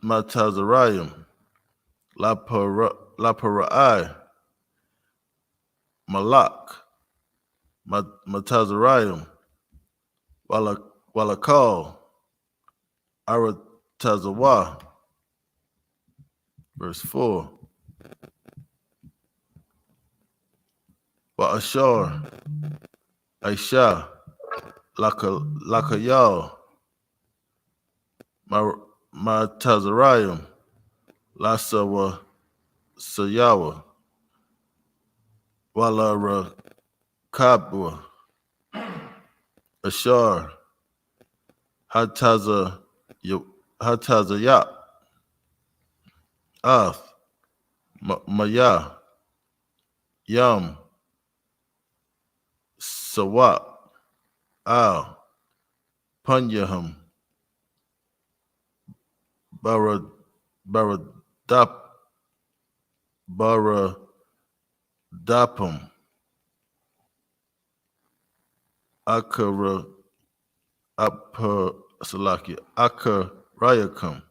Speaker 13: Matazariam, Laparai, Malak, Matazariam, Walakal, Aratazawa. Verse 4. Ashar, Aisha, Lakayal, Matazariam, Lasawa, Sayawa, Walara Kabwa, Ashar, Hatazayat, Ath, Maya, Yam, Sawat, Al, Punyaham, Baradapam, Akarayakam,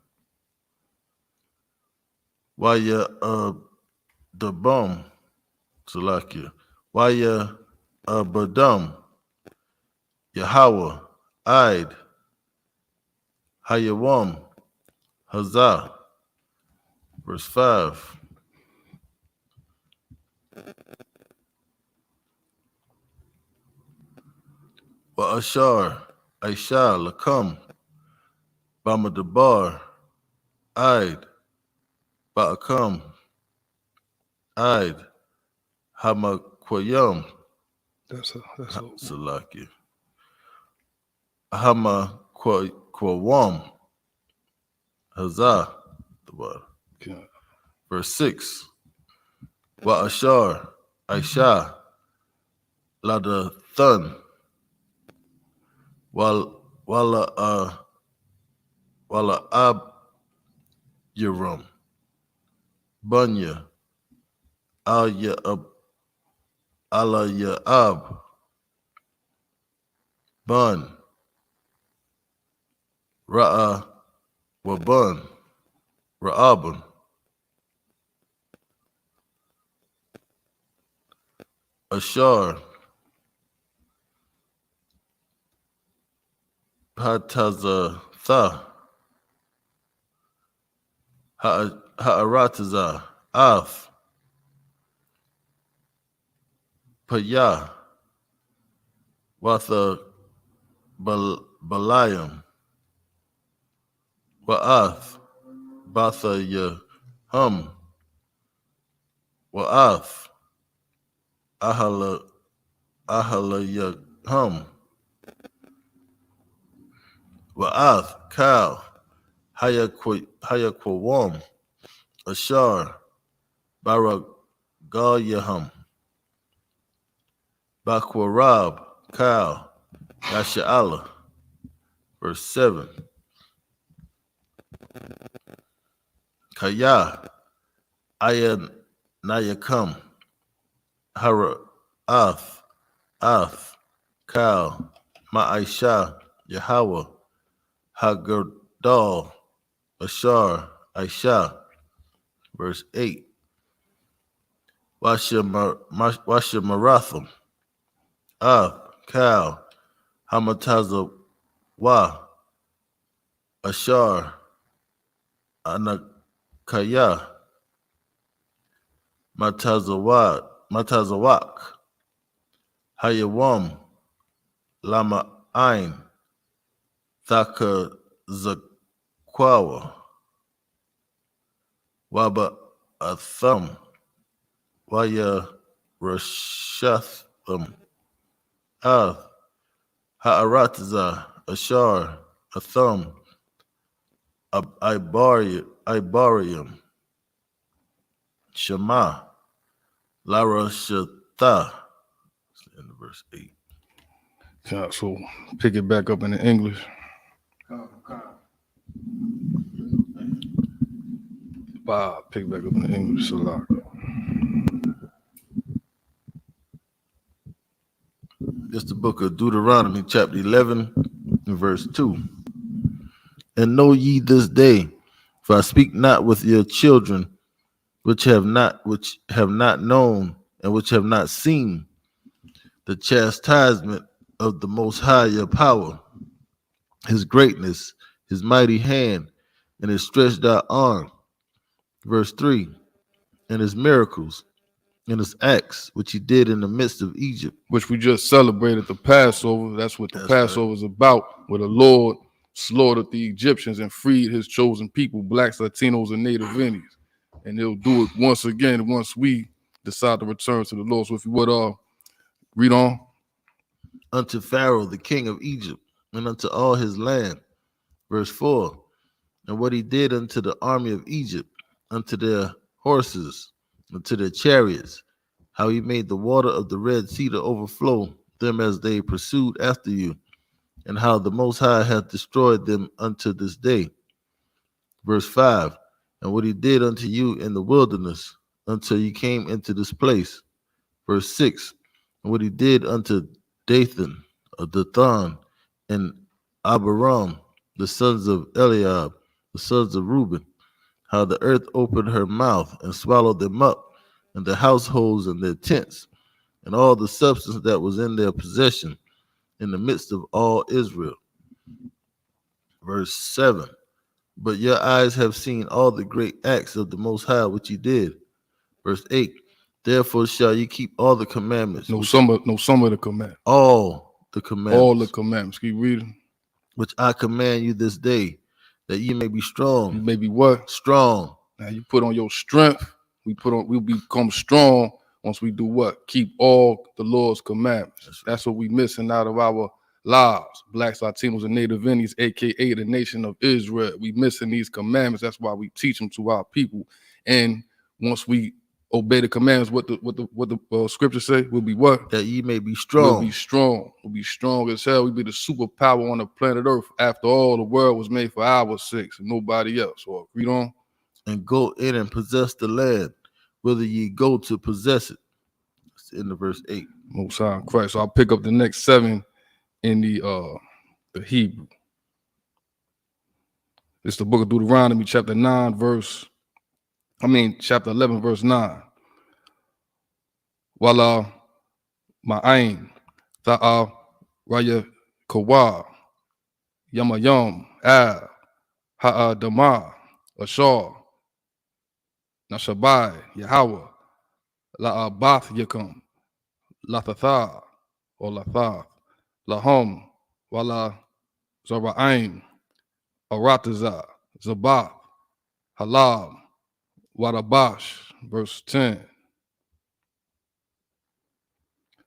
Speaker 13: Waya Dabam, Salakia, Waya Badam, Yahweh, Id, Hayawam, Hazah. Verse 5. Wa Ashar, Aisha, Lakam, Bamadabar, Id, Ba'akam, Id, Hamakwayam.
Speaker 5: That's
Speaker 13: Salaki. Hamakwawam, Hazah, the word.
Speaker 5: Okay.
Speaker 13: Verse 6. Wa Ashar, Aisha, Lada Thun, Wala Ab Yerum, Bunya, Al-Ya'ab, Ala-Ya'ab, Bun, Ra'a, Wabun, Ra'abun, Ashar, Hatazatha, Ha'arataza, Af, Payah, Watha Balayam, Wa'ath, Batha Yahum, Wa'ath, Ahala Yahum, Wa'ath, Kal, Hayakwam, Ashar, Barak Yahum, Bakwarab, Kal, Yasha'ala. Verse 7. Kaya, Ayan Nayakam, Hara, Ath, Kal, Ma'aisha, Yahweh, Hagardal, Ashar, Aisha. Verse 8. Maratham, Kal, Hamataza, Wa, Ashar, Anakaya, Matazawak, Hayawam, Lama Ain, Thaka Zakwawa, Waba Atham, Waya Rashatham, Ha'arataza, Ashar, Atham, Ibarium, Shema, Lara Shatha. In verse 8.
Speaker 5: So pick it back up in the English. Bob, pick it back up in the English. Salak.
Speaker 13: It's the book of Deuteronomy, chapter 11, and verse 2. And know ye this day, for I speak not with your children, which have not known, and which have not seen the chastisement of the Most High your power, his greatness, his mighty hand, and his stretched out arm. Verse 3. And his miracles, and his acts, which he did in the midst of Egypt.
Speaker 5: Which we just celebrated the Passover. That's what the Passover is about, where the Lord slaughtered the Egyptians and freed his chosen people, blacks, Latinos, and Native Indians. And he'll do it once again once we decide to return to the Lord. So if you would read on.
Speaker 13: Unto Pharaoh, the king of Egypt, and unto all his land. Verse 4. And what he did unto the army of Egypt, unto their horses, unto their chariots, how he made the water of the Red Sea to overflow them as they pursued after you, and how the Most High hath destroyed them unto this day. Verse 5. And what he did unto you in the wilderness, until you came into this place. Verse 6. And what he did unto Dathan, Dathan, and Abiram, the sons of Eliab, the sons of Reuben, how the earth opened her mouth and swallowed them up, and the households and their tents, and all the substance that was in their possession, in the midst of all Israel. Verse 7. But your eyes have seen all the great acts of the Most High which he did. Verse 8. Therefore shall you keep all the commandments.
Speaker 5: Some of the commandments.
Speaker 13: All the commandments.
Speaker 5: All the commandments. Keep reading.
Speaker 13: Which I command you this day, that you may be strong.
Speaker 5: You may be what?
Speaker 13: Strong.
Speaker 5: Now you put on your strength. We'll become strong once we do what? Keep all the Lord's commandments. That's what we missing out of our lives. Blacks, Latinos, and Native Indians, aka the nation of Israel. We missing these commandments. That's why we teach them to our people. And once we obey the commandments, what the scripture say? We'll be what?
Speaker 13: That ye may be strong.
Speaker 5: We'll be strong. We'll be strong as hell. We'll be the superpower on the planet Earth. After all, the world was made for our sakes and nobody else. Or read on.
Speaker 13: and go in and possess the land, whither ye go to possess it. It's in the verse 8.
Speaker 5: Most High in Christ. So I'll pick up the next 7 in the Hebrew. It's the book of Deuteronomy, chapter 11, verse 9. Wala ma'ain ta'a raya kawa yamayam ab ha'a dama ashar nashabai Yahweh la'abath yakum lathatha or lathath lahum wala zara'ain arataza zabath halab wadabash. Verse 10.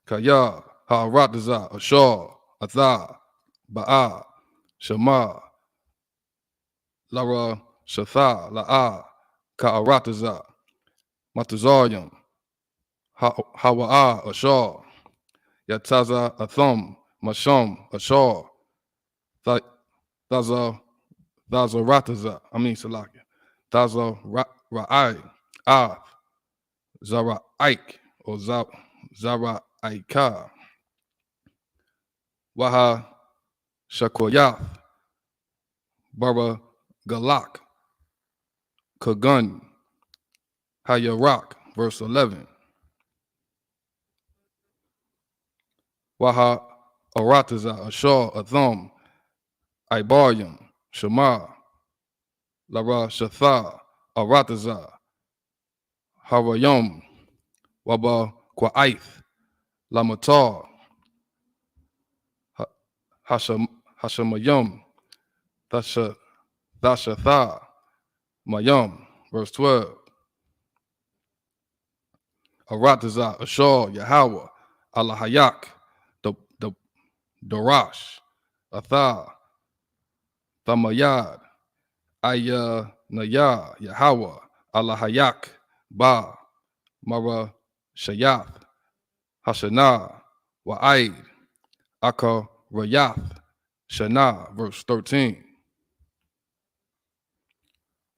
Speaker 5: Kaya ha'arataza ashar atha ba'a shema lara shatha la'a ka'arataza matazayim hawa'a ashar yataza atham masham ashar thaza rataza salaki thaza ra'ai ath zara'aik or zara'aika waha shakoyath bara galak kagun hayarak. Verse 11. Waha arataza ashar atham ibaryam shema lara shatha arataza harayam waba kwa'aith lamatar hashamayam thashatha mayam. Verse 12. Arataza ashar Yahweh alahayak the darash atha thamayad aya naya Yahweh alahayak ba mara shayath hashana wa'aid aka rayath shana. Verse 13.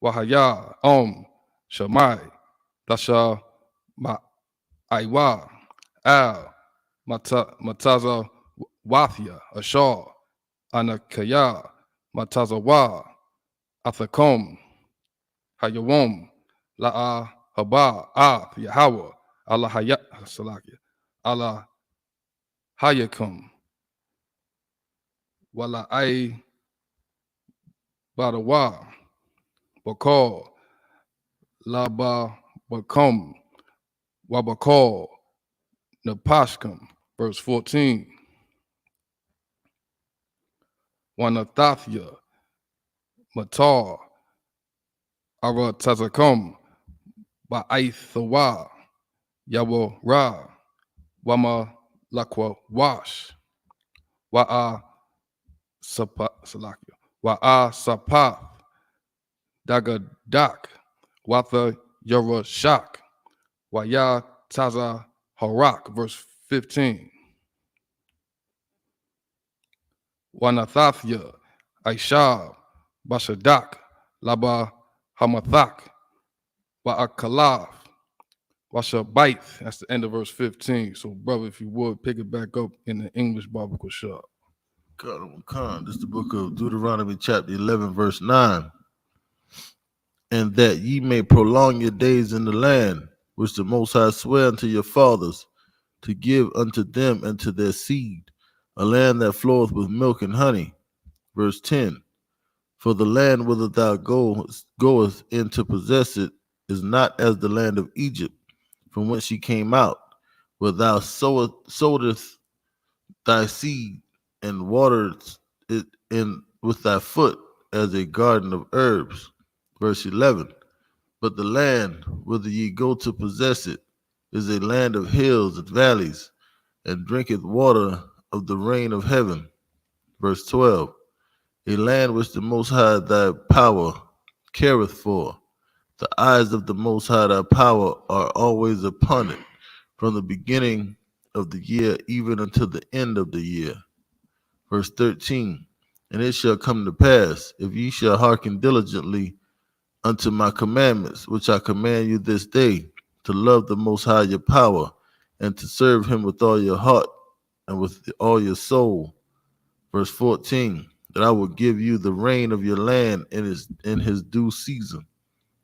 Speaker 5: Wahaya shamai tasha ma'aiwa al mataza wathia ashar anakaya matazawa athakom hayawom la'a haba ath Yahweh Allah Allah hayakum wala ay badawa bakal laba bakum wabakal napashkum. Verse 14. Wanathathya matar aratazakum ba'aithawa yawa ra wama lakwa wash wa'a sapath dagadak watha yara shak waya taza harak. Verse 15. Wanathathya aishab bashadak laba hamathak wa'akalaf washabaith. That's the end of verse 15. So brother, if you would pick it back up in the English Bible shop.
Speaker 13: This is the book of Deuteronomy chapter 11 verse 9. And that ye may prolong your days in the land which the Most High sware unto your fathers to give unto them and to their seed, a land that floweth with milk and honey. Verse 10. For the land whither thou goest in to possess it is not as the land of Egypt, from whence ye came out, where thou sowedest thy seed and wateredst it in with thy foot as a garden of herbs. Verse 11. But the land whither ye go to possess it is a land of hills and valleys, and drinketh water of the rain of heaven. Verse 12. A land which the Most High thy power careth for. The eyes of the Most High thy power are always upon it, from the beginning of the year even until the end of the year. Verse 13. And it shall come to pass, if ye shall hearken diligently unto my commandments, which I command you this day, to love the Most High your power, and to serve him with all your heart and with all your soul. Verse 14, that I will give you the rain of your land in his due season,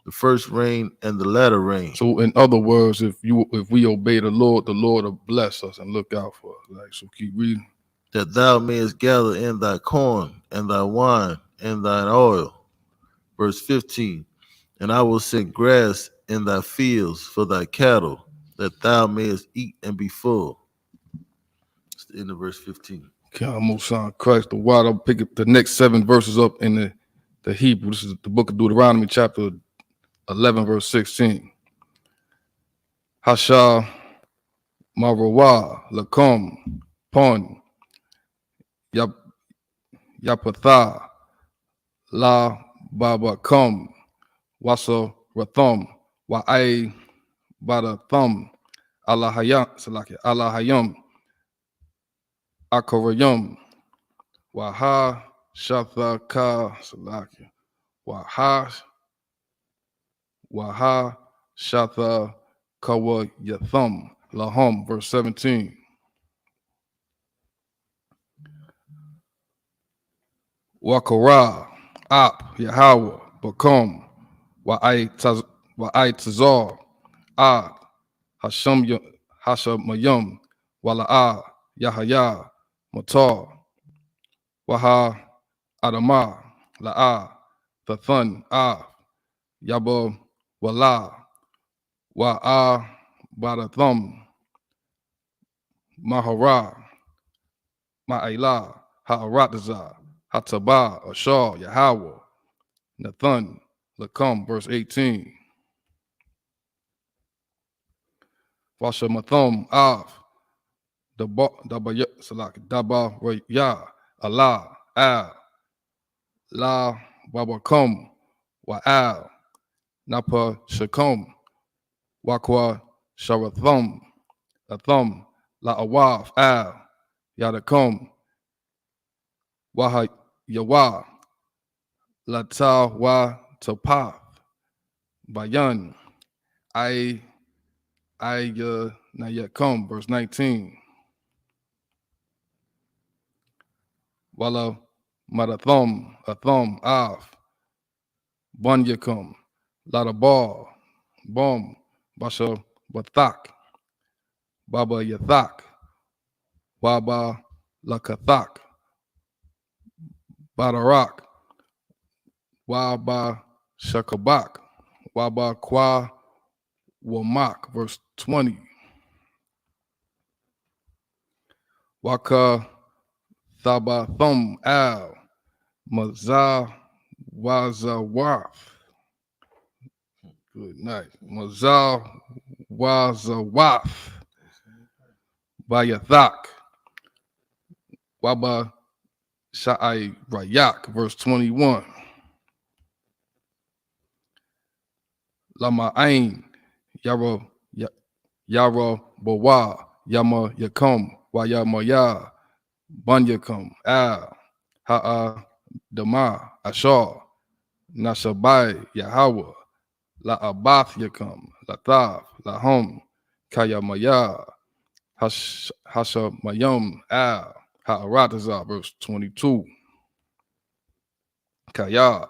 Speaker 13: the first rain and the latter rain.
Speaker 5: So in other words, if we obey the Lord will bless us and look out for us. Like, so keep reading.
Speaker 13: That thou mayest gather in thy corn and thy wine and thine oil. Verse 15, and I will send grass in thy fields for thy cattle, that thou mayest eat and be full. It's the end of verse 15.
Speaker 5: Okay, almost sound Christ the water. I'll pick up the next 7 verses up in the Hebrew. This is the book of Deuteronomy, chapter 11, verse 16. Hasha Marawa Lakum Pon Yapatha La Baba Kum Wasa Rathum Wa'ai Bada Thum Allahayam Akorayum Waha Shathaka Salaki Waha Shatha Kawa Yathum Lahum, verse 17. Wakara Ap Yahweh Bakum Wa'ai Tazar Ad Hashamayum Wala'a Yahaya Matar Waha Adama La'a Thathan Ah Yaba Wala Wa'a Badathum Mahara Ma'ila Ha'arataza Hataba Ashar Yahweh Nathan Lakum, verse 18. Vashamathum Av Daba Raya Allah Al La Babakum Wa'al Napa Shakum Wakwa Sharathum Athum La Awaf Al Yadakum Waha Yawa Lata Wa Tapath Bayan I Nayakum, verse 19. Wala Madathum Athum Av Bunyakum Ladabar Bom Basha Bathak Baba Yathak Waba Lakathak Badarak Waba Shakabak Waba Kwa Wamak, verse 20. Waka Thabathum Al Mazah Wazawaf. Good night. Mazah Wazawaf Bayathak Waba Sha'ai Rayak, verse 21. Lama Ain Yara Bawa Yama Yakum Wayamaya Bunyakum Al Ha'a Dama Ashar Nashabai Yahweh La Abath Yakum Lathav Lahum Kayamaya Hashamayum Al Ha'arataza, verse 22. Kaya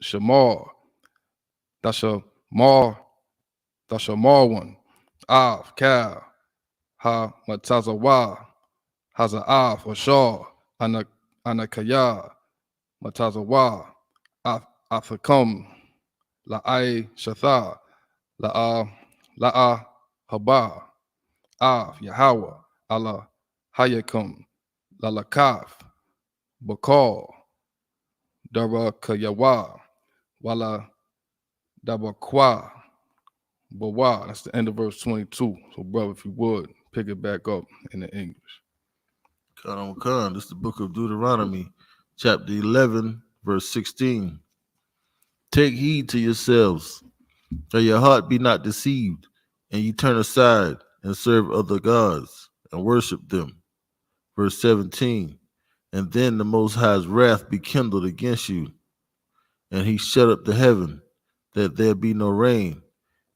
Speaker 5: Shamar Dasha one Av Kal Ha Matazawa Haza'af Ashar Anakaya Matazawa Afakum La'ai Shatha La'a Haba Av Yahweh Allah Hayakum Lalakaf Bakal Dara Kayawa Wala Dabakwa Bawa. That's the end of verse 22. So, brother, if you would, pick it back up in the English.
Speaker 13: Khan, this is the book of Deuteronomy, chapter 11, verse 16. Take heed to yourselves, that your heart be not deceived, and ye turn aside and serve other gods and worship them. Verse 17. And then the Most High's wrath be kindled against you, and he shut up the heaven, that there be no rain,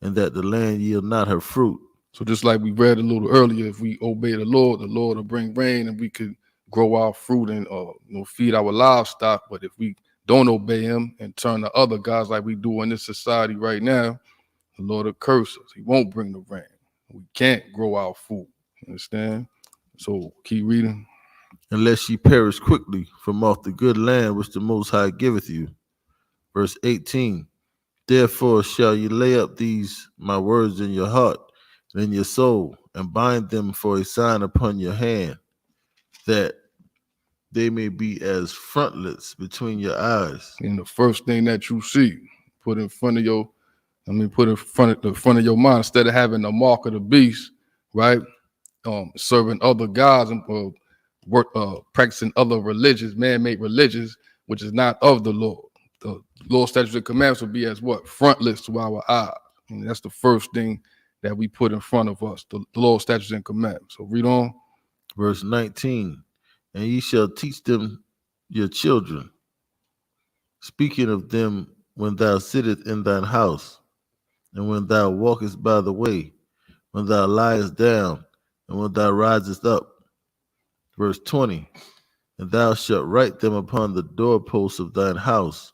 Speaker 13: and that the land yield not her fruit.
Speaker 5: So just like we read a little earlier, if we obey the Lord will bring rain, and we could grow our fruit and feed our livestock. But if we don't obey him and turn to other gods like we do in this society right now, the Lord will curse us. He won't bring the rain. We can't grow our food. Understand? So keep reading.
Speaker 13: Unless ye perish quickly from off the good land which the Most High giveth you. Verse 18. Therefore shall ye lay up these my words in your heart and in your soul, and bind them for a sign upon your hand, that they may be as frontlets between your eyes.
Speaker 5: And the first thing that you see, put in front of your mind, instead of having the mark of the beast, right? Serving other gods and practicing other religions, man-made religions, which is not of the Lord. The Lord's statutes and commandments will be as what? Frontlets to our eyes. And that's the first thing that we put in front of us, the Lord's statutes and commandments. So read on.
Speaker 13: Verse 19. And ye shall teach them your children, speaking of them when thou sittest in thine house, and when thou walkest by the way, when thou liest down, and when thou risest up. Verse 20. And thou shalt write them upon the doorposts of thine house,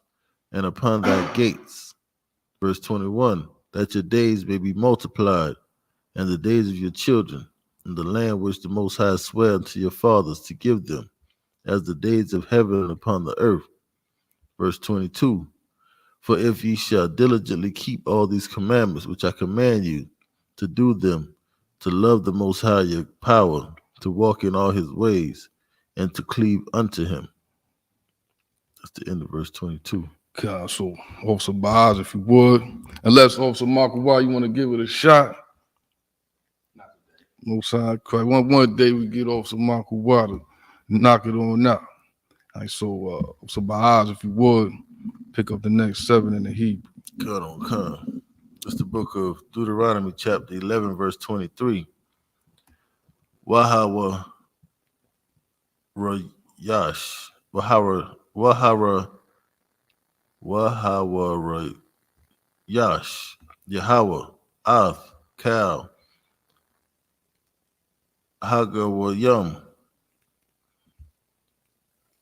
Speaker 13: and upon thy gates. Verse 21. That your days may be multiplied, and the days of your children, in the land which the Most High sware unto your fathers to give them, as the days of heaven upon the earth. Verse 22. For if ye shall diligently keep all these commandments which I command you, to do them, to love the Most High your power, to walk in all his ways, and to cleave unto him. That's the end of verse 22.
Speaker 5: God, so Officer Baaz, if you would, unless Officer Marco, why you want to give it a shot? Most High Christ. One day we get Officer Marco Water, knock it on out. All right, so Officer Baaz, if you would, pick up the next 7 in the Hebrew.
Speaker 13: God on come. It's the book of Deuteronomy, chapter 11, verse 23. Wahara Rayash. Wahara Yash. Yahweh. Ath. Kal. Hagawayam.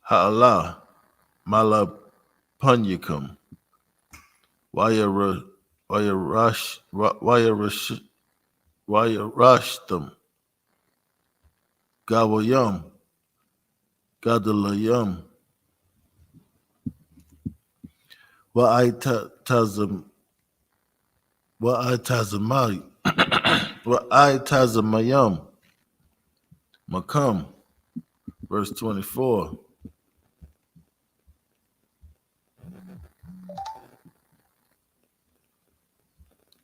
Speaker 13: Ha'ala. Malapunyakam. Wayarashtam. Gawayam. Gadalayam. Wa'itazamayam. Makam. Verse 24.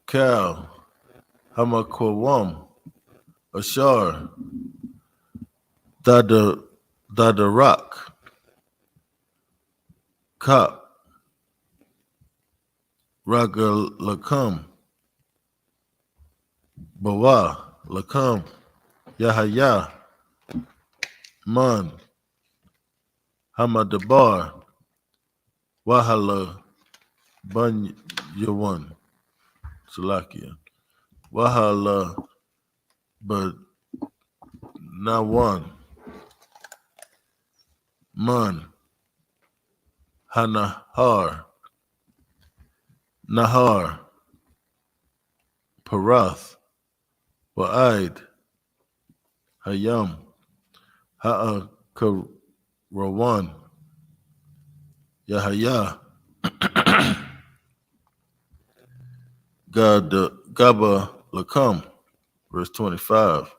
Speaker 13: Cal. Hamakwam. Ashar. Dadarak. Kap. Ragalakam. Bawa. Lakam. Yahaya. Man. Hamadabar. Wahala. Bunyawan. Salakia. Wahala. But Nawan. Man. Hanahar. Nahar. Parath. Wa'id. Hayam. Ha'akarawan. Yahaya. Gaba Lakam. Verse 25.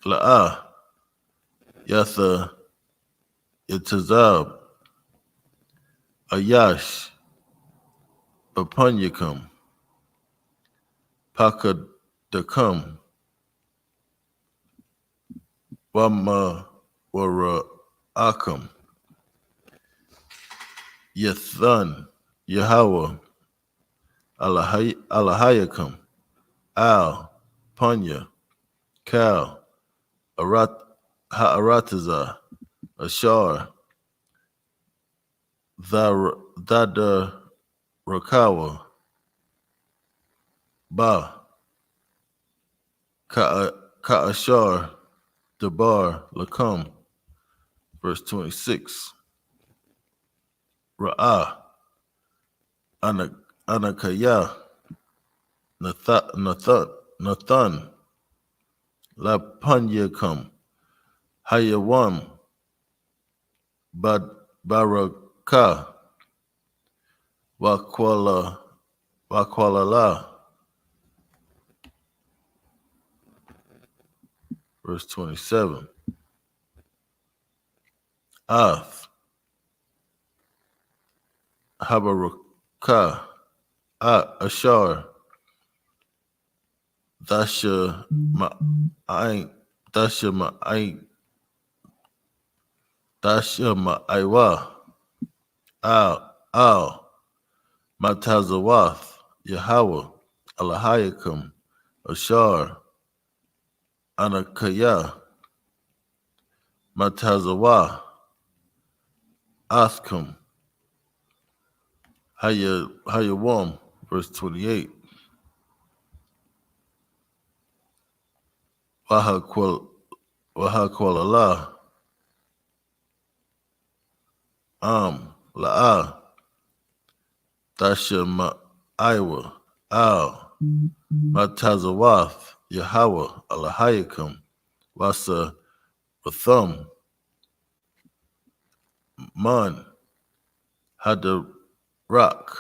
Speaker 13: La'ah. Yatha Yatazab. Ayash. Bapunyakam. Pakadakam. Wama Wara Akam. Yathan. Yahweh. Alahayakam. Al. Panya. Kal. Ha'aratazah. Ashar. Dada Rakawa Ba Ka'ashar Dabar Lakam. Verse 26. Ra'ah Anakaya Nathan Lapanyakam Hayawam Baraka Wakwalala. Verse 27. Ath Habaruka Ashar Dasha Ma'ain Dasha Ma'aiwa Al Matazawath Yahweh Alahayakam Ashar Anakaya Matazawa Athkam Hayawam. Verse 28. Wahakwalala La'a Dasha Ma'aiwa Al Matazawath Yahweh Alahayakam Wasa Watham Man Hadarak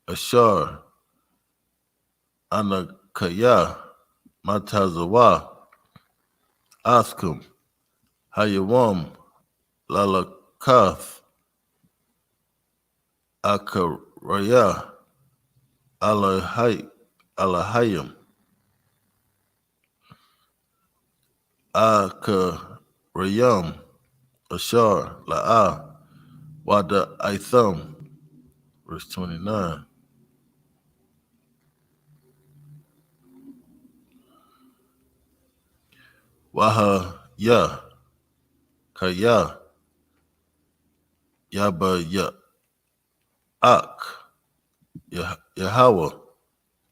Speaker 13: Ashar Anakaya Matazawa Athkam Hayawam Lalakath Akaraya Alahayam Akarayam Ashar La'a Wada Itham. Verse 29. Waha Ya Kaya Yaba Ya Ak Yahweh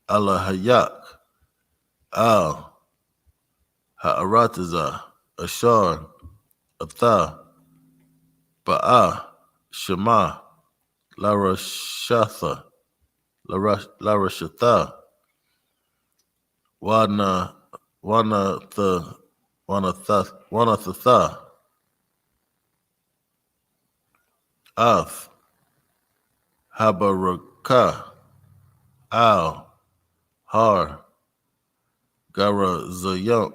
Speaker 13: Alahayak Al Ha'arataza Ashar Atha Ba'a Shema Larashatha Larashatha Wanathatha Ath Habaraka Al Har Garazayam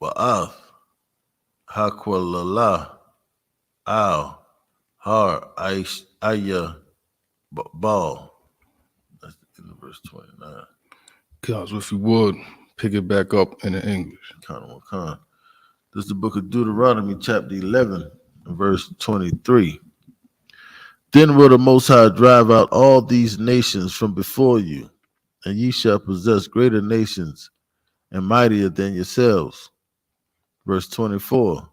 Speaker 13: Wa'ath Hakwalala Al Har Aya Bal. That's in verse 29.
Speaker 5: Guys, if you would, pick it back up in the English.
Speaker 13: This is the book of Deuteronomy, chapter 11, and verse 23. Then will the Most High drive out all these nations from before you, and ye shall possess greater nations and mightier than yourselves. Verse 24.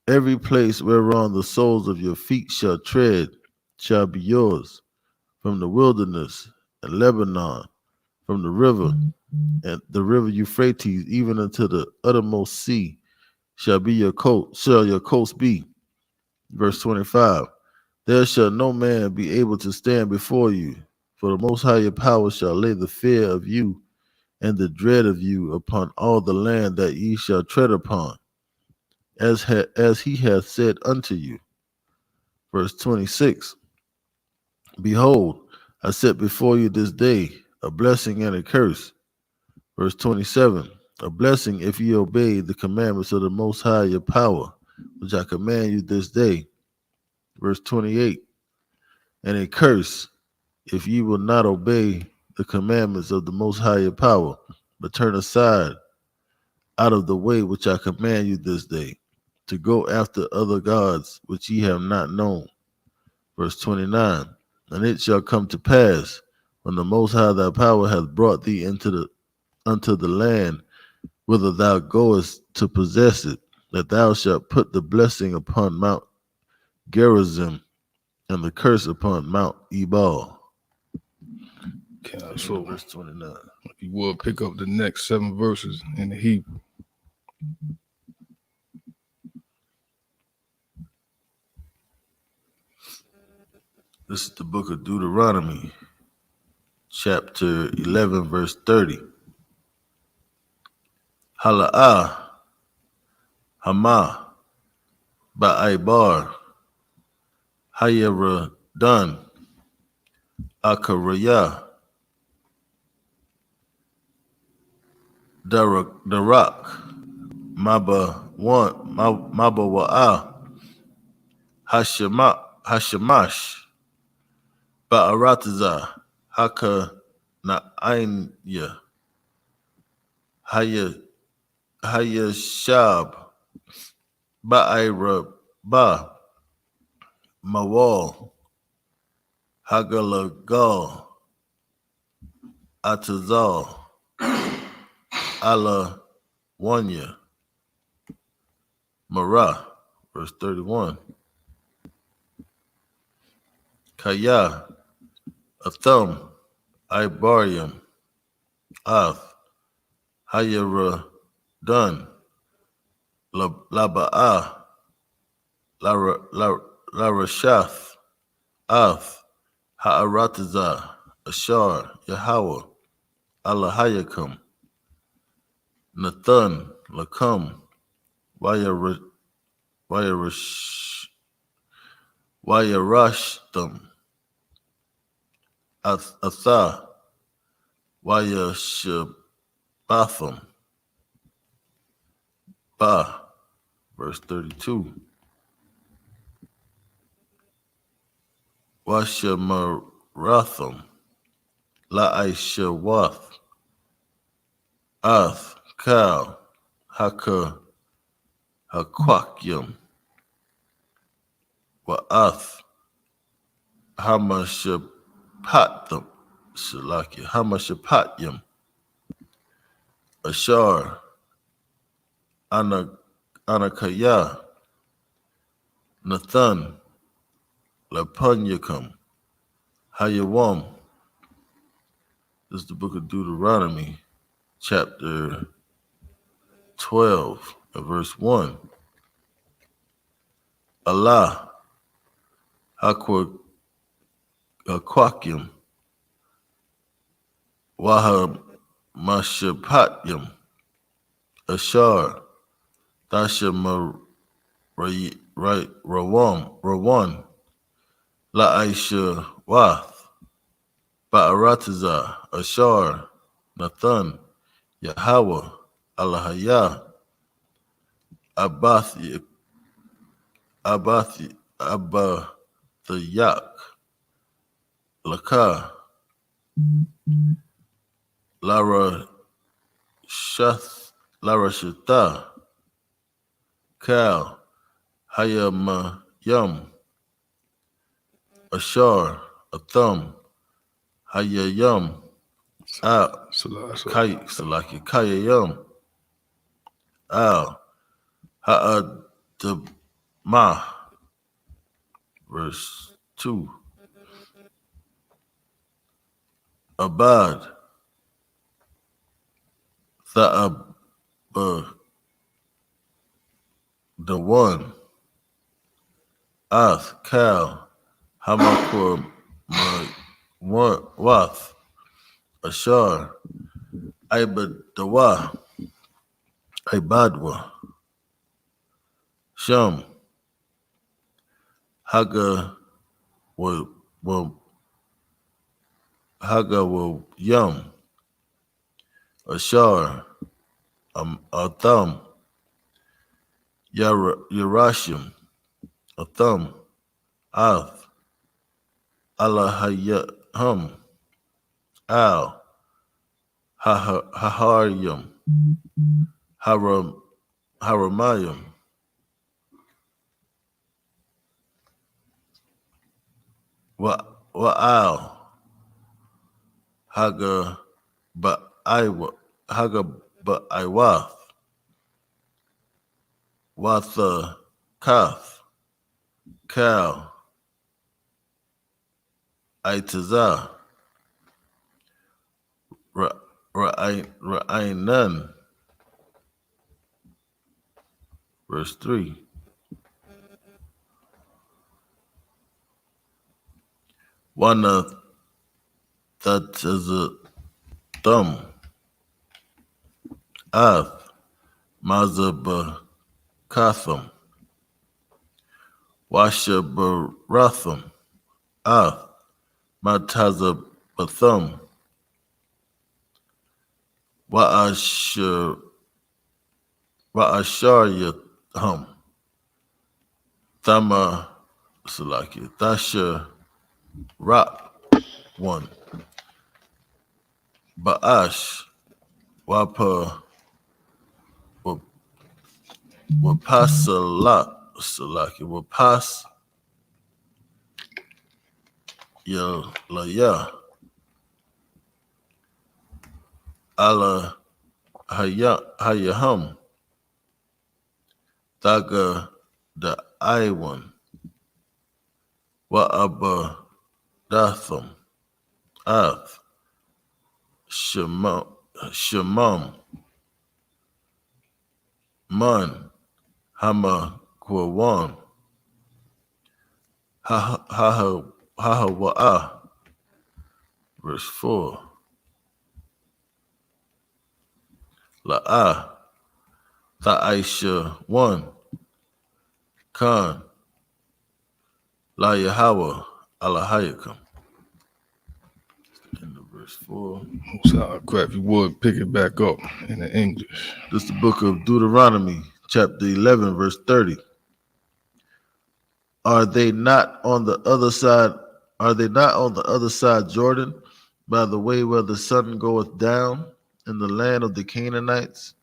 Speaker 13: Every place whereon the soles of your feet shall tread shall be yours, from the wilderness and Lebanon, from the river and the river Euphrates, even unto the uttermost sea, shall your coast be. Verse 25. There shall no man be able to stand before you, for the Most High your power shall lay the fear of you and the dread of you upon all the land that ye shall tread upon, as he hath said unto you. Verse 26. Behold, I set before you this day a blessing and a curse. Verse 27. A blessing if ye obey the commandments of the Most High your power, which I command you this day. Verse 28. And a curse if ye will not obey the commandments of the Most High your power, but turn aside out of the way which I command you this day, to go after other gods which ye have not known. Verse 29. And it shall come to pass, when the Most High thy power hath brought thee unto the land whither thou goest to possess it, that thou shalt put the blessing upon Mount Gerizim, and the curse upon Mount Ebal.
Speaker 5: Okay, so
Speaker 13: Verse 29.
Speaker 5: if you would pick up the next 7 verses in the Hebrew.
Speaker 13: This is the book of Deuteronomy, chapter 11, verse 30. Hala'ah, Hama, Ba'aibar, Hayaradan, Akaraya, Darak, Maba Wa'a, Hashemash, Ba'arataza, Haka Na'ainya, Hayashab, Ba'ira Ba, Mawal, Hagalagal, Atazal, Ala Wanya, Marah, verse 31. Kaya, Atham, Ibarium, Ath, Hayara Dun, Laba'a, Larashath, Ath, Ha'arataza, Ashar, Yahweh, Allahayakam, Nathan, Lakam, Wayarashtam, Atha, Wayashabatham, Ba, verse 32. Washamaratham, La'ishawath, Ath, Kal, Hakwakyam, Wa'ath, Hamashapatam, Shalakia, Hamashapatyam, Ashar, Anakaya, Nathan, Lapanyakam, Hayawam. This is the book of Deuteronomy, chapter 12, verse 1. Allah, Hakwakim, Wahamashapatyam, Ashar, Tasha Rawan, La'isha Wath, Ba'arataza, Ashar, Nathan, Yahweh, Allahaya, Abathayak, Laka, Lara Shata, Kal, Hayamayam, Ashar, Atham, Hayayam, Kayayam, Al, Ha'adamah, verse 2. Abad, Tha'ab, the one, Ath, Kal, Hamakur, Wath, Ashar, Ibadwa, Sham, Haga Yam, Ashar, Atham, Yerashim, Atham, Ath, Allahayaham, Al, Haharyam, Haramayam, Wa'al, Haga Ba'aiwath, Watha Kath, Cal, Itazah, Ra'ainan. Verse 3. Wana that is a thumb. Ath, Mazabakatham. Washabaratham. Ath, Matazabatham. Wa'asharyatham. Thama Salaki. Thasha Rap 1. Ba'ash. Wapa Wapasalat Salaki. Wapas Yalaya. Ala Hayaham. Daga the Iwan. Wa'aba Datham. Ath. Shemam. Man. Hama Kwawan. Hahawa'a. Verse 4. La'ah. Ta'aisha 1. Khan. La Yahweh. Alahayakam. End of verse 4.
Speaker 5: Crap, if you would pick it back up in the English.
Speaker 13: This is the book of Deuteronomy, chapter 11, verse 30. Are they not on the other side? Are they not on the other side Jordan, by the way where the sun goeth down, in the land of the Canaanites,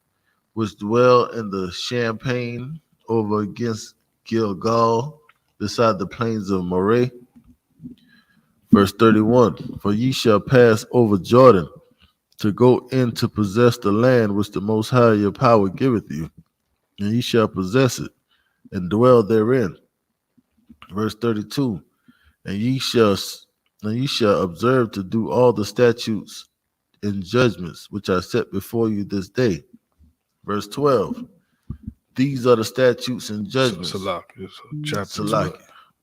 Speaker 13: which dwell in the Champaign over against Gilgal, beside the plains of Moreh? Verse 31. For ye shall pass over Jordan to go in to possess the land which the Most High your power giveth you, and ye shall possess it and dwell therein. Verse 32. And ye shall observe to do all the statutes and judgments which I set before you this day. Verse 12. These are the statutes and judgments.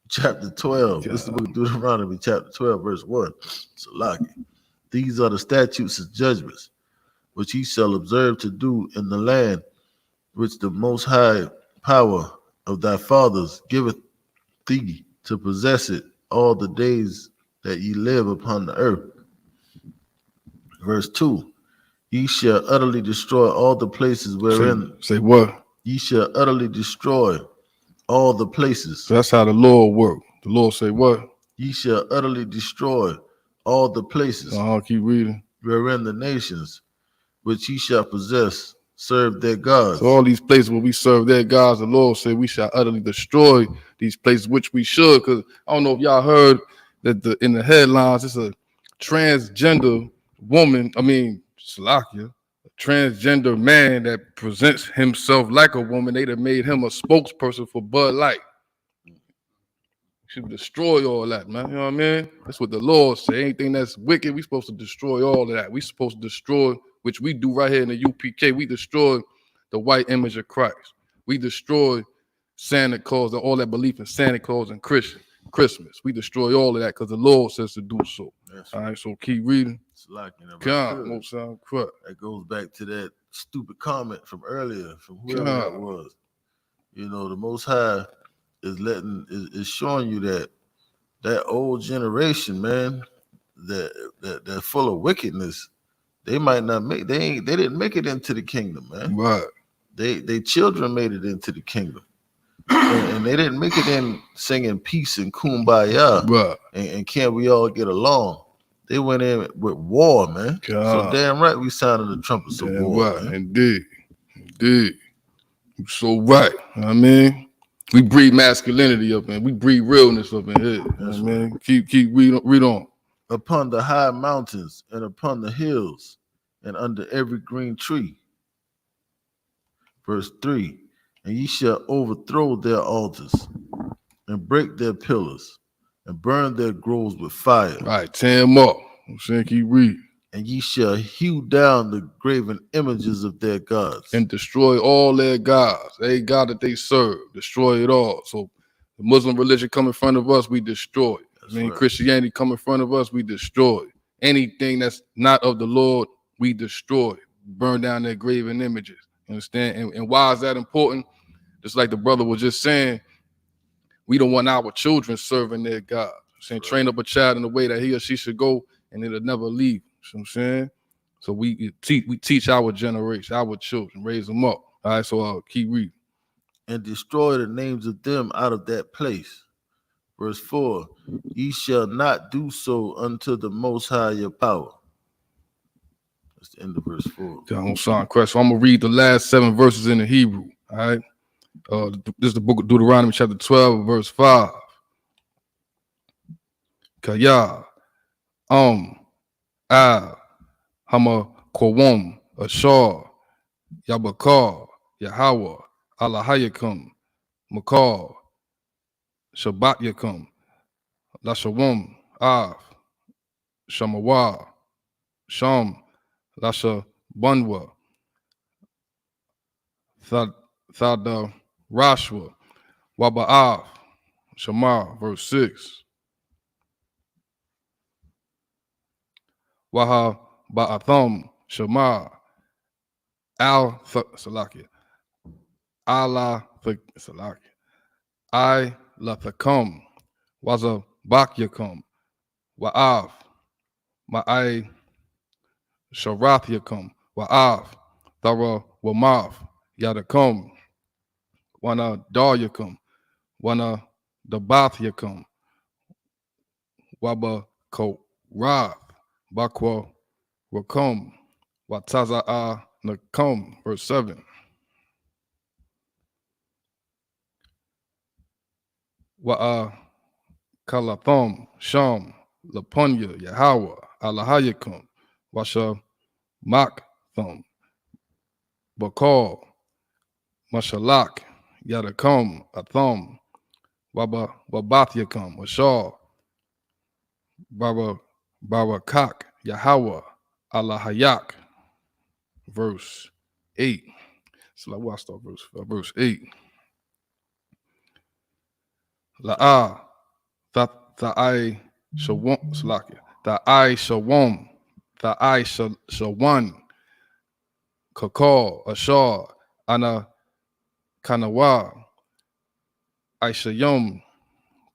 Speaker 13: Chapter 12. Yeah. This is the book of Deuteronomy, chapter 12, verse 1. Salaki. These are the statutes and judgments which ye shall observe to do in the land which the Most High power of thy fathers giveth thee to possess it all the days that ye live upon the earth. Verse 2. Ye shall utterly destroy all the places wherein.
Speaker 5: Say what?
Speaker 13: Ye shall utterly destroy all the places.
Speaker 5: So that's how the Lord worked. The Lord say what?
Speaker 13: Ye shall utterly destroy all the places.
Speaker 5: Keep reading.
Speaker 13: Wherein the nations which ye shall possess serve their gods.
Speaker 5: So all these places where we serve their gods, the Lord said we shall utterly destroy these places, which we should. Because I don't know if y'all heard that in the headlines, it's a transgender woman, Salakia, a transgender man that presents himself like a woman. They'd have made him a spokesperson for Bud Light. Should destroy all that, man. You know what I mean? That's what the Lord say. Anything that's wicked, we supposed to destroy all of that. We supposed to destroy, which we do right here in the UPK. We destroy the white image of Christ. We destroy Santa Claus and all that belief in Santa Claus and Christmas. We destroy all of that because the Lord says to do so. That's all right, so keep reading.
Speaker 13: That goes back to that stupid comment from earlier, from whoever that was. You know, the Most High is showing you that old generation, man, that full of wickedness. They might not make. They didn't make it into the kingdom, man.
Speaker 5: Right.
Speaker 13: They children made it into the kingdom, and they didn't make it in singing peace and kumbaya.
Speaker 5: Right.
Speaker 13: And can we all get along? They went in with war, man. So damn right we sounded the trumpets of war.
Speaker 5: Right. Indeed. You're so right. You know what I mean? We breed masculinity up in. We breed realness up in here. That's right. Keep read on.
Speaker 13: Upon the high mountains and upon the hills and under every green tree. Verse 3. And ye shall overthrow their altars and break their pillars, and burn their groves with fire.
Speaker 5: Right, tear them up. I'm saying, keep reading.
Speaker 13: And ye shall hew down the graven images of their gods.
Speaker 5: And destroy all their gods. Every God that they serve, destroy it all. So the Muslim religion come in front of us, we destroy. Christianity come in front of us, we destroy. Anything that's not of the Lord, we destroy. Burn down their graven images. You understand? And why is that important? Just like the brother was just saying, we don't want our children serving their God. Saying train up a child in the way that he or she should go, and it'll never leave. You know what I'm saying? So we teach our generation, our children, raise them up. All right, so I'll keep reading.
Speaker 13: And destroy the names of them out of that place. Verse 4, ye shall not do so unto the Most High your power. That's the end of verse 4.
Speaker 5: Don't sound correct. So I'm going to read the last 7 verses in the Hebrew. All right. This is the book of Deuteronomy, chapter 12, verse 5. Kaya, Hama, Kowam, Ashar, Yabakar, Yahweh, Alahayakum, Makar, Shabbat Yakum, Lashawam, Av, Shamawa, Sham, Lasha Bunwa, Thada Rashwa, Waba'av, Shamar, verse 6. Waha Ba'atham, Shamar, Al Salakia, Allah Salakia, I Lathakam, Waza Bakyakum, Wa'av, Ma'ai Sharathyakum, Wa'av, Thara Wamav, Yadakum, Wana Daryakum, Wana Dabathyakum, Waba Korath, Bakwa Wakum, Wataza'a Nakum, verse 7. Wa'a Kalatham, Sham, Lapunya, Yahweh, Alahayakum, Washa Maktham, Bakal, Mashalak, Yadakum, Atham, Wabathyakam, Washar, Barakak, Yahweh, Alahayak, verse 8. So like, I start verse 8. La'a, Tha'ai Shawam, Salakia, Tha'ai Shawam, Tha'ai Shawan, Kakal, Ashar, Ana Kanawa, Aishayum,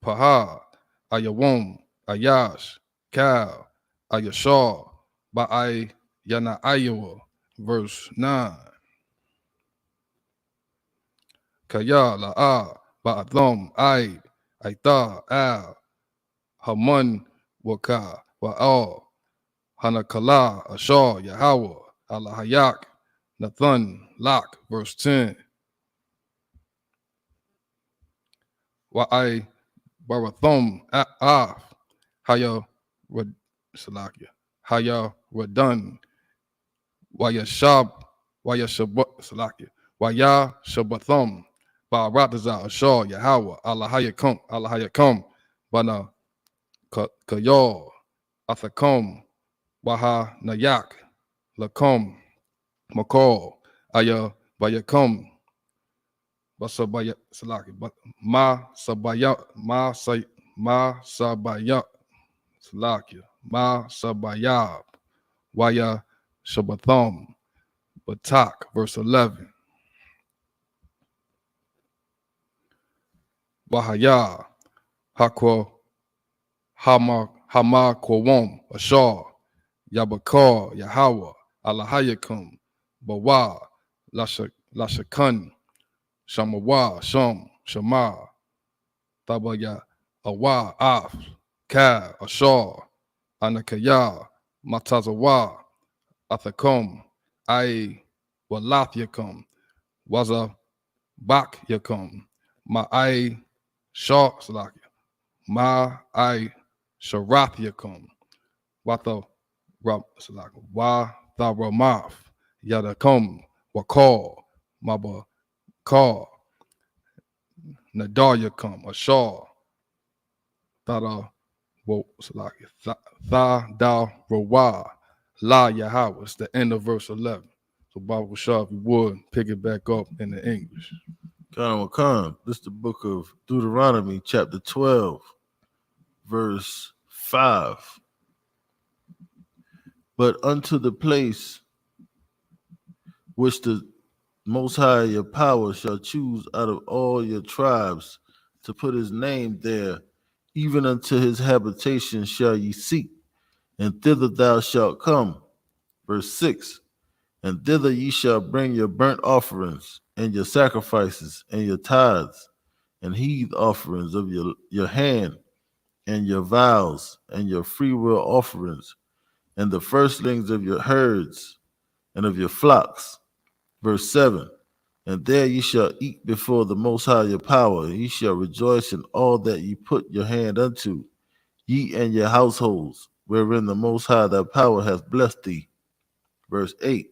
Speaker 5: Paha, Ayawam, Ayash, Kal, Ayashar, Ba'ai Yana Ayawa, verse 9. Kaya La'a, Ba'atham, Aib, Aita, Al, Haman, Waka, Wa'al, Hanakala, Ashar, Yahweh, Alahayak, Nathan, Lak, verse 10. Wa'ai Baratham, Af, Haya Salakia, Haya Radan, Wayashab, Wayashabat, Salakia, Waya Shabatham, Ba'arataza, Ashar, Yahweh, Alahayakum, Bana Kayal, Athakum, Waha Nayak, Lakum, Makal, Aya Bayakum, Basabaya Salaki, Ma Sabaya, Ma Sabaya Salakia, Ma Sabayab, Waya Shabatham, Batak, verse 11. Wahaya, Hakwa, Hama Kwawam, Ashar, Yabakar, Yahweh, Alahayakum, Bawa, Lashakan, Shamawa, Sham, Shama, Tabaya, Awa, Af, Ka, Ashar, Anakaya, Matazawa, Athakum, Ai, Walatyakum, Waza, Bak Yakum, Ma'ai, Shah, Salakia, Ma'ai, Sharatyakum, Watha, Salakia, Wa, Tharamaf, Yadakum, Wakal, Maba, Kar, Nadarya come, Ashar, Thada, Thada, Rawah, La Yahweh. It's the end of verse 11. So, Baba Shah, if you would, pick it back up in the English.
Speaker 13: Khan, this is the book of Deuteronomy, chapter 12, verse 5. But unto the place which the Most High your power shall choose out of all your tribes to put his name there, even unto his habitation shall ye seek, and thither thou shalt come. Verse 6. And thither ye shall bring your burnt offerings, and your sacrifices, and your tithes, and heave offerings of your hand, and your vows, and your freewill offerings, and the firstlings of your herds, and of your flocks. Verse 7. And there ye shall eat before the Most High your power, and ye shall rejoice in all that ye put your hand unto, ye and your households, wherein the Most High thy power hath blessed thee. Verse 8.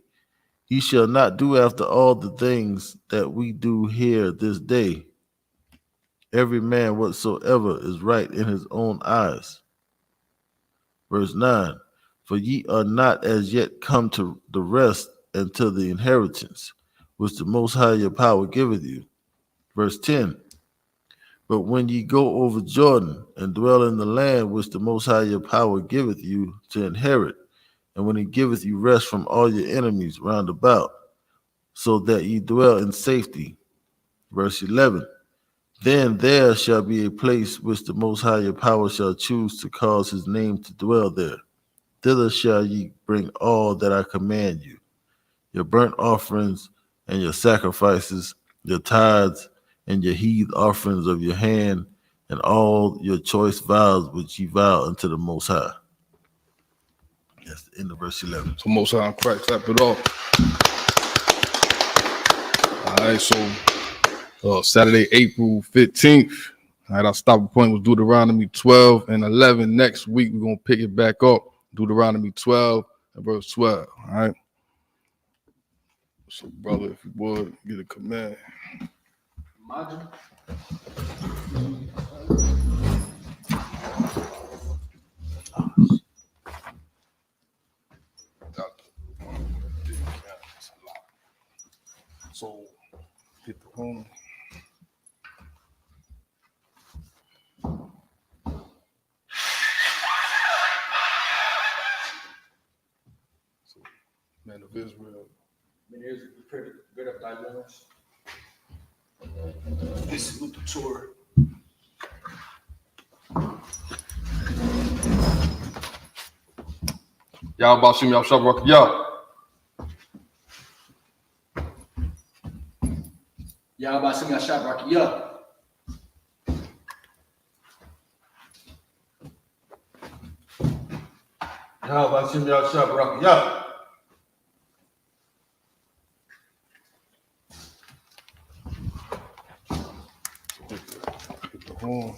Speaker 13: Ye shall not do after all the things that we do here this day, every man whatsoever is right in his own eyes. Verse 9. For ye are not as yet come to the rest and to the inheritance, which the Most High your power giveth you. Verse 10. But when ye go over Jordan and dwell in the land which the Most High your power giveth you to inherit, and when he giveth you rest from all your enemies round about, so that ye dwell in safety. Verse 11. Then there shall be a place which the Most High your power shall choose to cause his name to dwell there. Thither shall ye bring all that I command you, your burnt offerings and your sacrifices, your tithes and your heave offerings of your hand, and all your choice vows which ye vow unto the Most High. That's the end of verse 11.
Speaker 5: So Most High Christ, clap it off. All right, so Saturday, April 15th. All right, our stopping point was Deuteronomy 12 and 11. Next week, we're going to pick it back up. Deuteronomy 12 and verse 12. All right. So, brother, if you would, get a command.
Speaker 14: Imagine.
Speaker 5: So, hit the home. So, man of Israel.
Speaker 14: Good up thy loins. This is with the tour.
Speaker 5: Y'all Bashim, y'all Shabrak, y'all.
Speaker 14: Y'all about to sing that shot, Rocky. Yeah.
Speaker 13: How about you, y'all shop rock? Yeah.
Speaker 5: Hit the horn.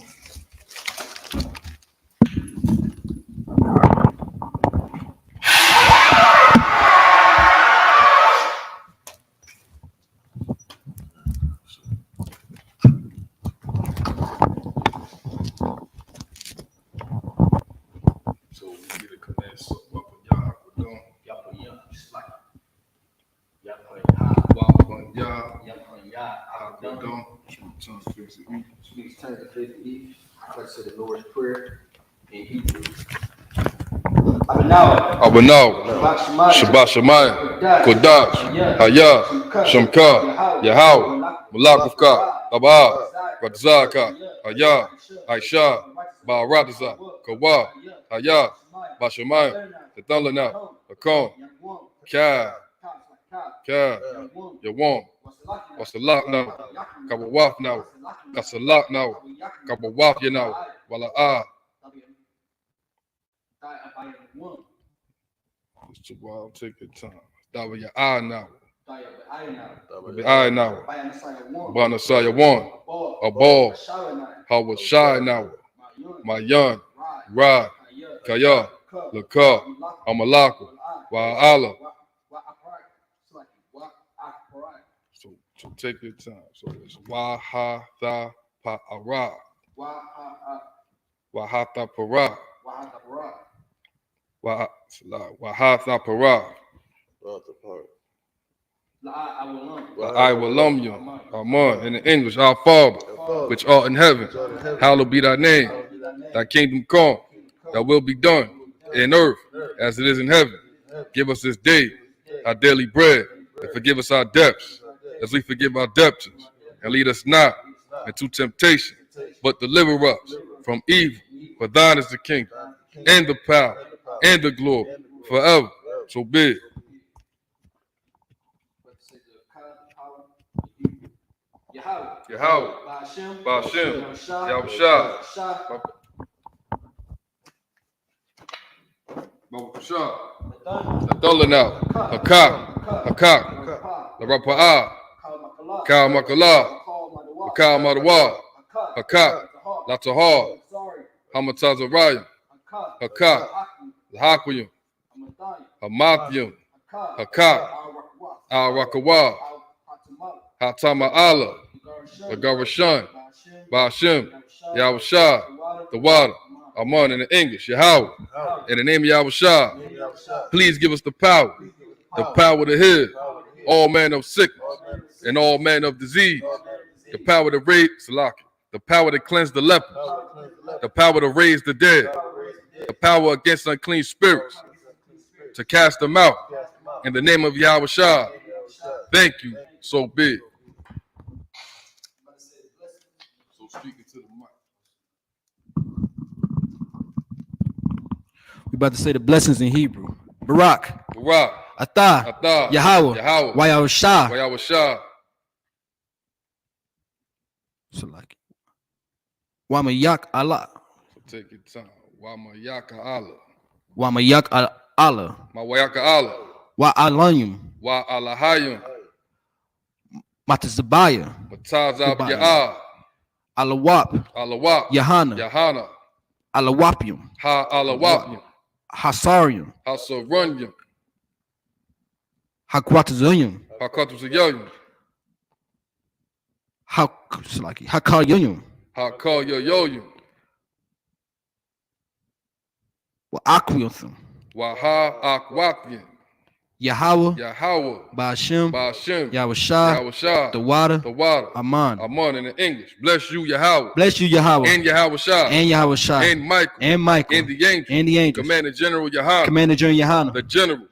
Speaker 5: So we get a command. So what would y'all do?
Speaker 14: Y'all put young. Just like y'all put Speaks turn to face the east. Let's say the Lord's Prayer in Hebrew.
Speaker 5: Abanaw, Shabbat Shemayim, Kodash, Haya, Shamka, Yahweh, Malakufka, Abba, Radzaka, Haya, Aisha, Ba'aradaza, Kawa, Haya, Bashamayim, the Thunder now, Akon, Ka, Yawam, what's the lock now? Kabawaf now, that's a lock now, Kabawaf you now, Wala I'll take your time. That was your eye now. Be eye now. Banasaya one. A ball. Howard Shy now. My young. Rod. Kaya. Laka. Amalaka. Wa'ala. So take your time. So it's Wa Ha Tha Pa'ara.
Speaker 14: Wahatha
Speaker 5: Wahatha Para. Wahatha Para. I will love you. Amen. In the English, our Father, which art in heaven, hallowed be thy name. Thy kingdom come, thy will be done in earth as it is in heaven. Give us this day our daily bread, and forgive us our debts, as we forgive our debtors. And lead us not into temptation, but deliver us from evil. For thine is the kingdom, and the power, and the glory, forever. So be it. Yahweh, Ba'ashem, Yahushua, Babakashah, Adolana, Hakak, Larapa'ah, Kal Makalah, Kal Madawa, Hakak, Latahar, Hamatazariah, Hakak, Lahakuyum, Hamathim, Hakak, Al Rakawa, Hatama Allah, Lagarashan, Ba'ashem, Yahushua, the water, Aman in the English, Yahweh, in the name of Yahushua, please give us the power to heal all manner of sickness and all manner of disease, the power to raise, the power to cleanse the leper, the power to raise the dead, the power against unclean spirits, to cast them out, in the name of Yahushua. Thank you, so big. So speaking to the mic.
Speaker 14: We about to say the blessings in Hebrew. Barak.
Speaker 5: Atah.
Speaker 14: Yahweh.
Speaker 5: Wayahushua.
Speaker 14: So like Wamayak Allah.
Speaker 5: So take your time. Wamayaka Allah.
Speaker 14: Wamayak Allah.
Speaker 5: Mawayaka Allah.
Speaker 14: Wa alayim.
Speaker 5: Wa alahayim.
Speaker 14: Matazabaya.
Speaker 5: Matazab Ya'ah.
Speaker 14: Alawap. Yahana. Alawapium.
Speaker 5: Ha Alawapium.
Speaker 14: Hasarium.
Speaker 5: Hasarunyum.
Speaker 14: Hakwatazuyum.
Speaker 5: Hakatuzayum.
Speaker 14: Hakayuyum.
Speaker 5: Hakayoyoyum.
Speaker 14: Wa Aquiuthum.
Speaker 5: Waha Akwakium.
Speaker 14: Yahweh,
Speaker 5: Ba'ashem,
Speaker 14: Yahushua, the water, Aman
Speaker 5: in the English. Bless you, Yahweh.
Speaker 14: Bless you, Yahweh.
Speaker 5: And Yahushua.
Speaker 14: And
Speaker 5: Michael. And the angels. Commander General Yahana. The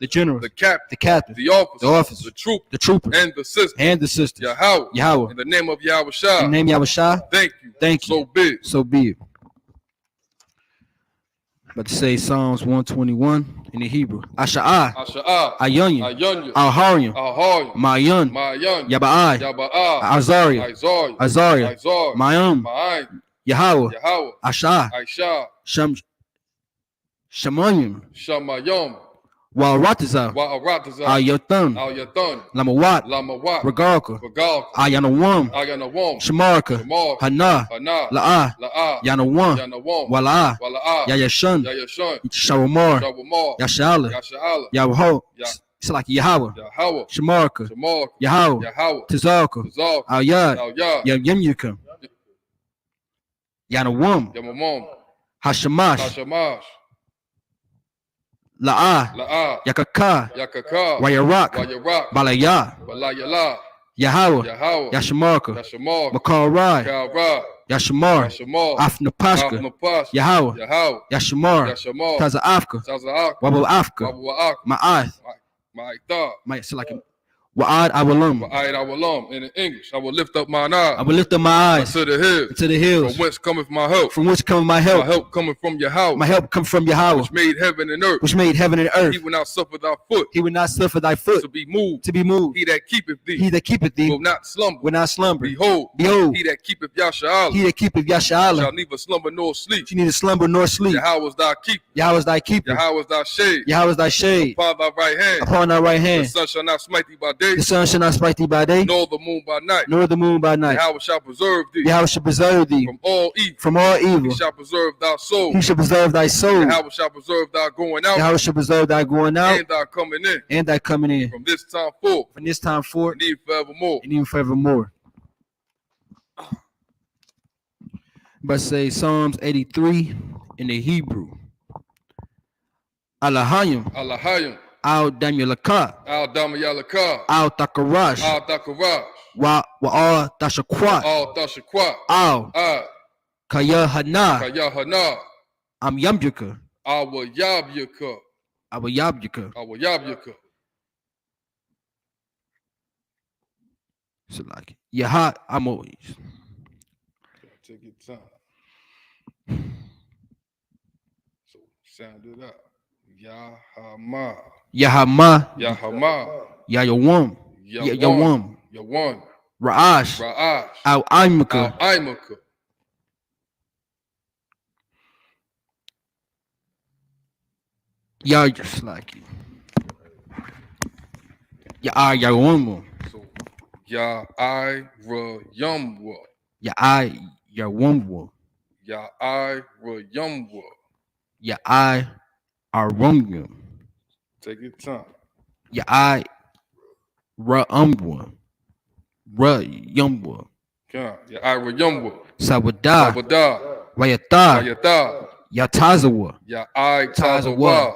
Speaker 5: general. The captain. The officer. The trooper. And the sisters. Yahweh. In the name of Yahushua. Thank you.
Speaker 14: So be it. About to say Psalms 121 in the Hebrew. Asha'ah. Ayunya. Al-Haryim. Ma'ayun. Yaba'ai. Azariah. Ma'ayum. Yahweh. Asha'ah.
Speaker 5: Shamayim.
Speaker 14: Wa'aratazah. Al-Yathan. Lamawat. Regalka. Ayanawam. Shamarka. Hana. La'ah. Yanawam. Wala'ah. Yayashan. Shawamar. Yashala. Yahweh. It's like Yahweh. Shamarka. Yahweh. Tazarka. Al-Yad. Yamyuka. Yanawam. Hashamash. La'ah, Yakaka, Wayarak, Balaya, Yahweh, Yashamarka, Makarai, Yashamar, Afnapashka, Yahweh, Yashamar, Taza Afka, Wabu Afka, Ma'ath, Wa'ad
Speaker 5: Awalam. In English, I will lift up mine eyes.
Speaker 14: I will lift up my eyes
Speaker 5: to the hills. From whence cometh my help? My help coming from Yahweh.
Speaker 14: My help come from Yahweh.
Speaker 5: Which made heaven and earth. He will not suffer thy foot. To be moved. He that keepeth thee. Will not slumber. Behold. He that keepeth Yasha'Allah. Shall neither slumber nor sleep. Yahweh is thy keeper. Yahweh is thy shade. Upon thy right hand. The sun shall not smite thee by day.
Speaker 14: By day.
Speaker 5: Nor the moon by night. Yahweh shall preserve thee. From all evil. He shall preserve thy soul. Yahweh shall preserve thy going out. And thy coming in. From this time forth. And even forevermore.
Speaker 14: But say Psalms 83 in the Hebrew. Alahayim.
Speaker 5: Alahayim.
Speaker 14: Al Damyalaka.
Speaker 5: Al Damayalaka.
Speaker 14: Al Takarash.
Speaker 5: Al Dakarash.
Speaker 14: Wa all Tashakwat.
Speaker 5: Al Dashakwat.
Speaker 14: Al Kaya Hana.
Speaker 5: Kaya Hana.
Speaker 14: I'm Yamjuka.
Speaker 5: Awa Yabyaka.
Speaker 14: Awa Yabjuka.
Speaker 5: Awa Yabyaka.
Speaker 14: So like Yahat, I'm always.
Speaker 5: Take your time. So sound it out. Yahama.
Speaker 14: Yahama.
Speaker 5: Yahama.
Speaker 14: Yayawam.
Speaker 5: Yawam. Yawam.
Speaker 14: Ra'ash.
Speaker 5: Ra'ash.
Speaker 14: Al Aimaka.
Speaker 5: Al Aimaka.
Speaker 14: Y'all just like you. Yawam.
Speaker 5: So Ya I Ra Yumwa.
Speaker 14: Yawam.
Speaker 5: Ya I Ra Yumwa.
Speaker 14: Arumyum.
Speaker 5: Take your time.
Speaker 14: Ra'umwa. Ra'yumwa.
Speaker 5: Ya I Ra Yumwa.
Speaker 14: Sawada.
Speaker 5: Sabada.
Speaker 14: Wayata.
Speaker 5: Wayata.
Speaker 14: Yatazawa.
Speaker 5: Ya I Tazawa.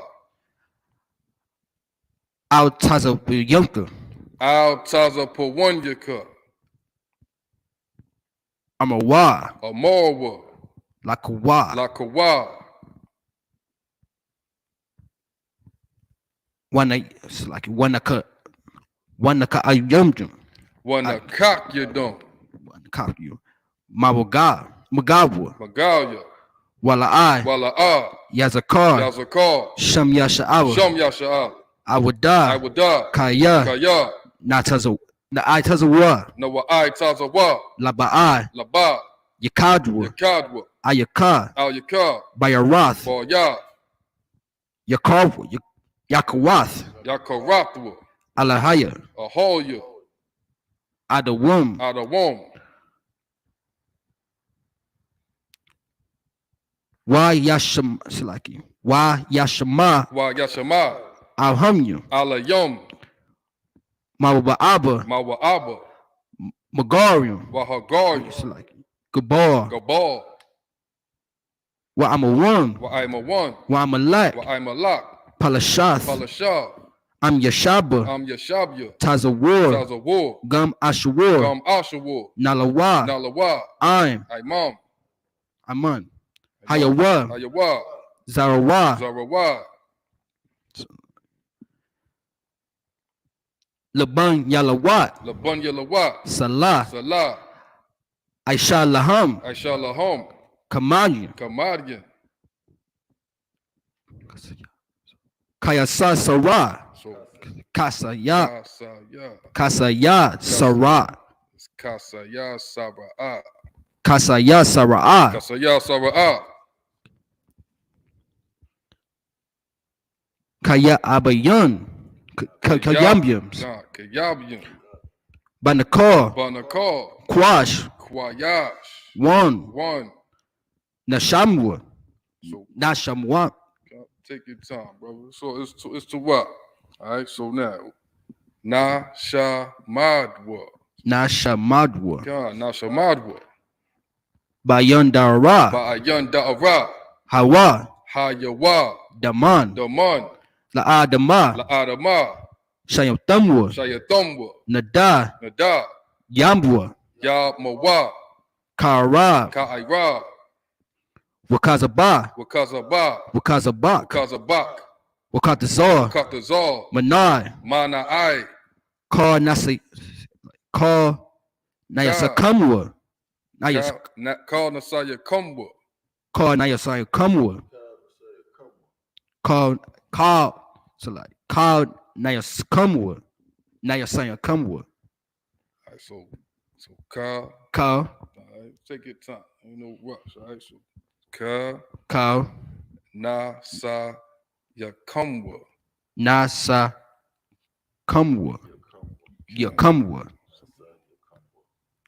Speaker 14: Al Tazawayunka.
Speaker 5: Al Tazapawanyaka.
Speaker 14: Amawa.
Speaker 5: Amarwa.
Speaker 14: Lakawa.
Speaker 5: Lakawa.
Speaker 14: Wanaka ayumjum.
Speaker 5: Wanakak Yadum.
Speaker 14: Wanaka you. Magawa.
Speaker 5: Magalia.
Speaker 14: Wala Yazakar.
Speaker 5: Yazakar.
Speaker 14: Sham Yasha'awa.
Speaker 5: Sham Yasha'awa.
Speaker 14: Awada. Kaya.
Speaker 5: Kaya.
Speaker 14: Na'itazawa.
Speaker 5: Nawa'i Tazawa.
Speaker 14: Laba'i.
Speaker 5: Laba.
Speaker 14: Yakadwa.
Speaker 5: Yakadwa.
Speaker 14: Ayaka.
Speaker 5: Al Yakar.
Speaker 14: Bayarath.
Speaker 5: Boya.
Speaker 14: Yakarwa. Yakawath.
Speaker 5: Yakarathwa.
Speaker 14: Alahaya.
Speaker 5: Ahoya.
Speaker 14: Adawum.
Speaker 5: Adawum.
Speaker 14: Wa Yasham Salaki. Wa Yashama.
Speaker 5: Wa Yashama.
Speaker 14: Alhamyu.
Speaker 5: Alayum.
Speaker 14: Mawaba.
Speaker 5: Mawa'aba.
Speaker 14: Magarium.
Speaker 5: Wahagarium.
Speaker 14: Salaki. Gabar.
Speaker 5: Gabal.
Speaker 14: Wa Amawan.
Speaker 5: Wa Aimawan.
Speaker 14: Wa Amalak.
Speaker 5: Wa Aimalak.
Speaker 14: Palashath.
Speaker 5: Palashah.
Speaker 14: I'm Yashaba.
Speaker 5: Yashabya.
Speaker 14: Tazawur.
Speaker 5: Tazawur.
Speaker 14: Gum Ashawur.
Speaker 5: Gum Ashawur.
Speaker 14: Nalawa.
Speaker 5: Nalawa.
Speaker 14: Imam. Aman. Hayawa.
Speaker 5: Hayawa.
Speaker 14: Zarawa.
Speaker 5: Zarawa.
Speaker 14: Laban Yalawat.
Speaker 5: Laban Yalawat.
Speaker 14: Salah.
Speaker 5: Salah.
Speaker 14: Aisha Laham.
Speaker 5: Aisha Laham.
Speaker 14: Kamalian.
Speaker 5: Kamadian.
Speaker 14: Kayasa Sarah. Kasaya. Kasaya Sarah.
Speaker 5: Kasaya Sarah.
Speaker 14: Kasaya Sarah.
Speaker 5: Kasaya Sarah.
Speaker 14: Kaya Abayan. Kayambiums.
Speaker 5: Kayambium.
Speaker 14: Banakor.
Speaker 5: Banakor.
Speaker 14: Kwash.
Speaker 5: Kwayash.
Speaker 14: One. Nashamwa.
Speaker 5: So,
Speaker 14: Nashamwa.
Speaker 5: take your time, brother. So it's to what? All right. So now, Nashamadwa.
Speaker 14: Nashamadwa.
Speaker 5: God, Nashamadwa.
Speaker 14: Bayan Dara.
Speaker 5: Bayan Dara.
Speaker 14: Hawa.
Speaker 5: Hayawa.
Speaker 14: Daman.
Speaker 5: Daman.
Speaker 14: La'adama.
Speaker 5: La'adama.
Speaker 14: Shayatamwa.
Speaker 5: Shayatamwa.
Speaker 14: Nada.
Speaker 5: Nada.
Speaker 14: Yambwa.
Speaker 5: Yamawa.
Speaker 14: Kara.
Speaker 5: Ka'ira.
Speaker 14: Wakazaba.
Speaker 5: Wakazaba.
Speaker 14: Wakazabak.
Speaker 5: Wakazabak.
Speaker 14: Wakatazar.
Speaker 5: Wakatazar.
Speaker 14: Manai.
Speaker 5: Manai.
Speaker 14: Call Nasa. Call Nayasakamwa.
Speaker 5: Call Nasaya Kumwa.
Speaker 14: Call Nayasaya Kamwa. Call Nayasakamwa. Nayasaya Kamwa.
Speaker 5: All right, so Ka.
Speaker 14: Call.
Speaker 5: All right, take your time. Ain't no rush. All right, so Ka.
Speaker 14: Call.
Speaker 5: Nasa Yakumwa.
Speaker 14: Nasa Kamwa. Yakamwa.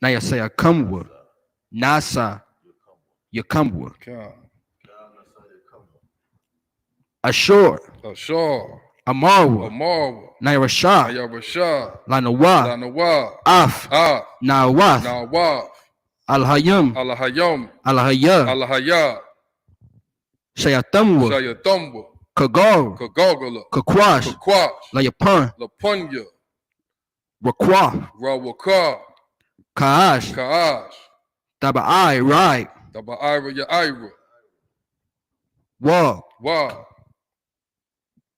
Speaker 14: Nayasaya Kamwa. Nasa Yakamwa. Ashur. Amarwa. Nairashah. Lanawa. Af. Nawath. Al-Hayyam,
Speaker 5: Al-Hayyam,
Speaker 14: Al-Hayya,
Speaker 5: Al-Hayya,
Speaker 14: Shayatamwa,
Speaker 5: Shayatumba,
Speaker 14: Kagar,
Speaker 5: Kagogala,
Speaker 14: Kakwash,
Speaker 5: Kakwash,
Speaker 14: Layapan,
Speaker 5: Lapunya,
Speaker 14: Rakwa,
Speaker 5: Rawaka,
Speaker 14: Kaash,
Speaker 5: Kaash,
Speaker 14: Taba'ai, Rai,
Speaker 5: Taba'ira Ya'ira,
Speaker 14: Wa,
Speaker 5: Wa,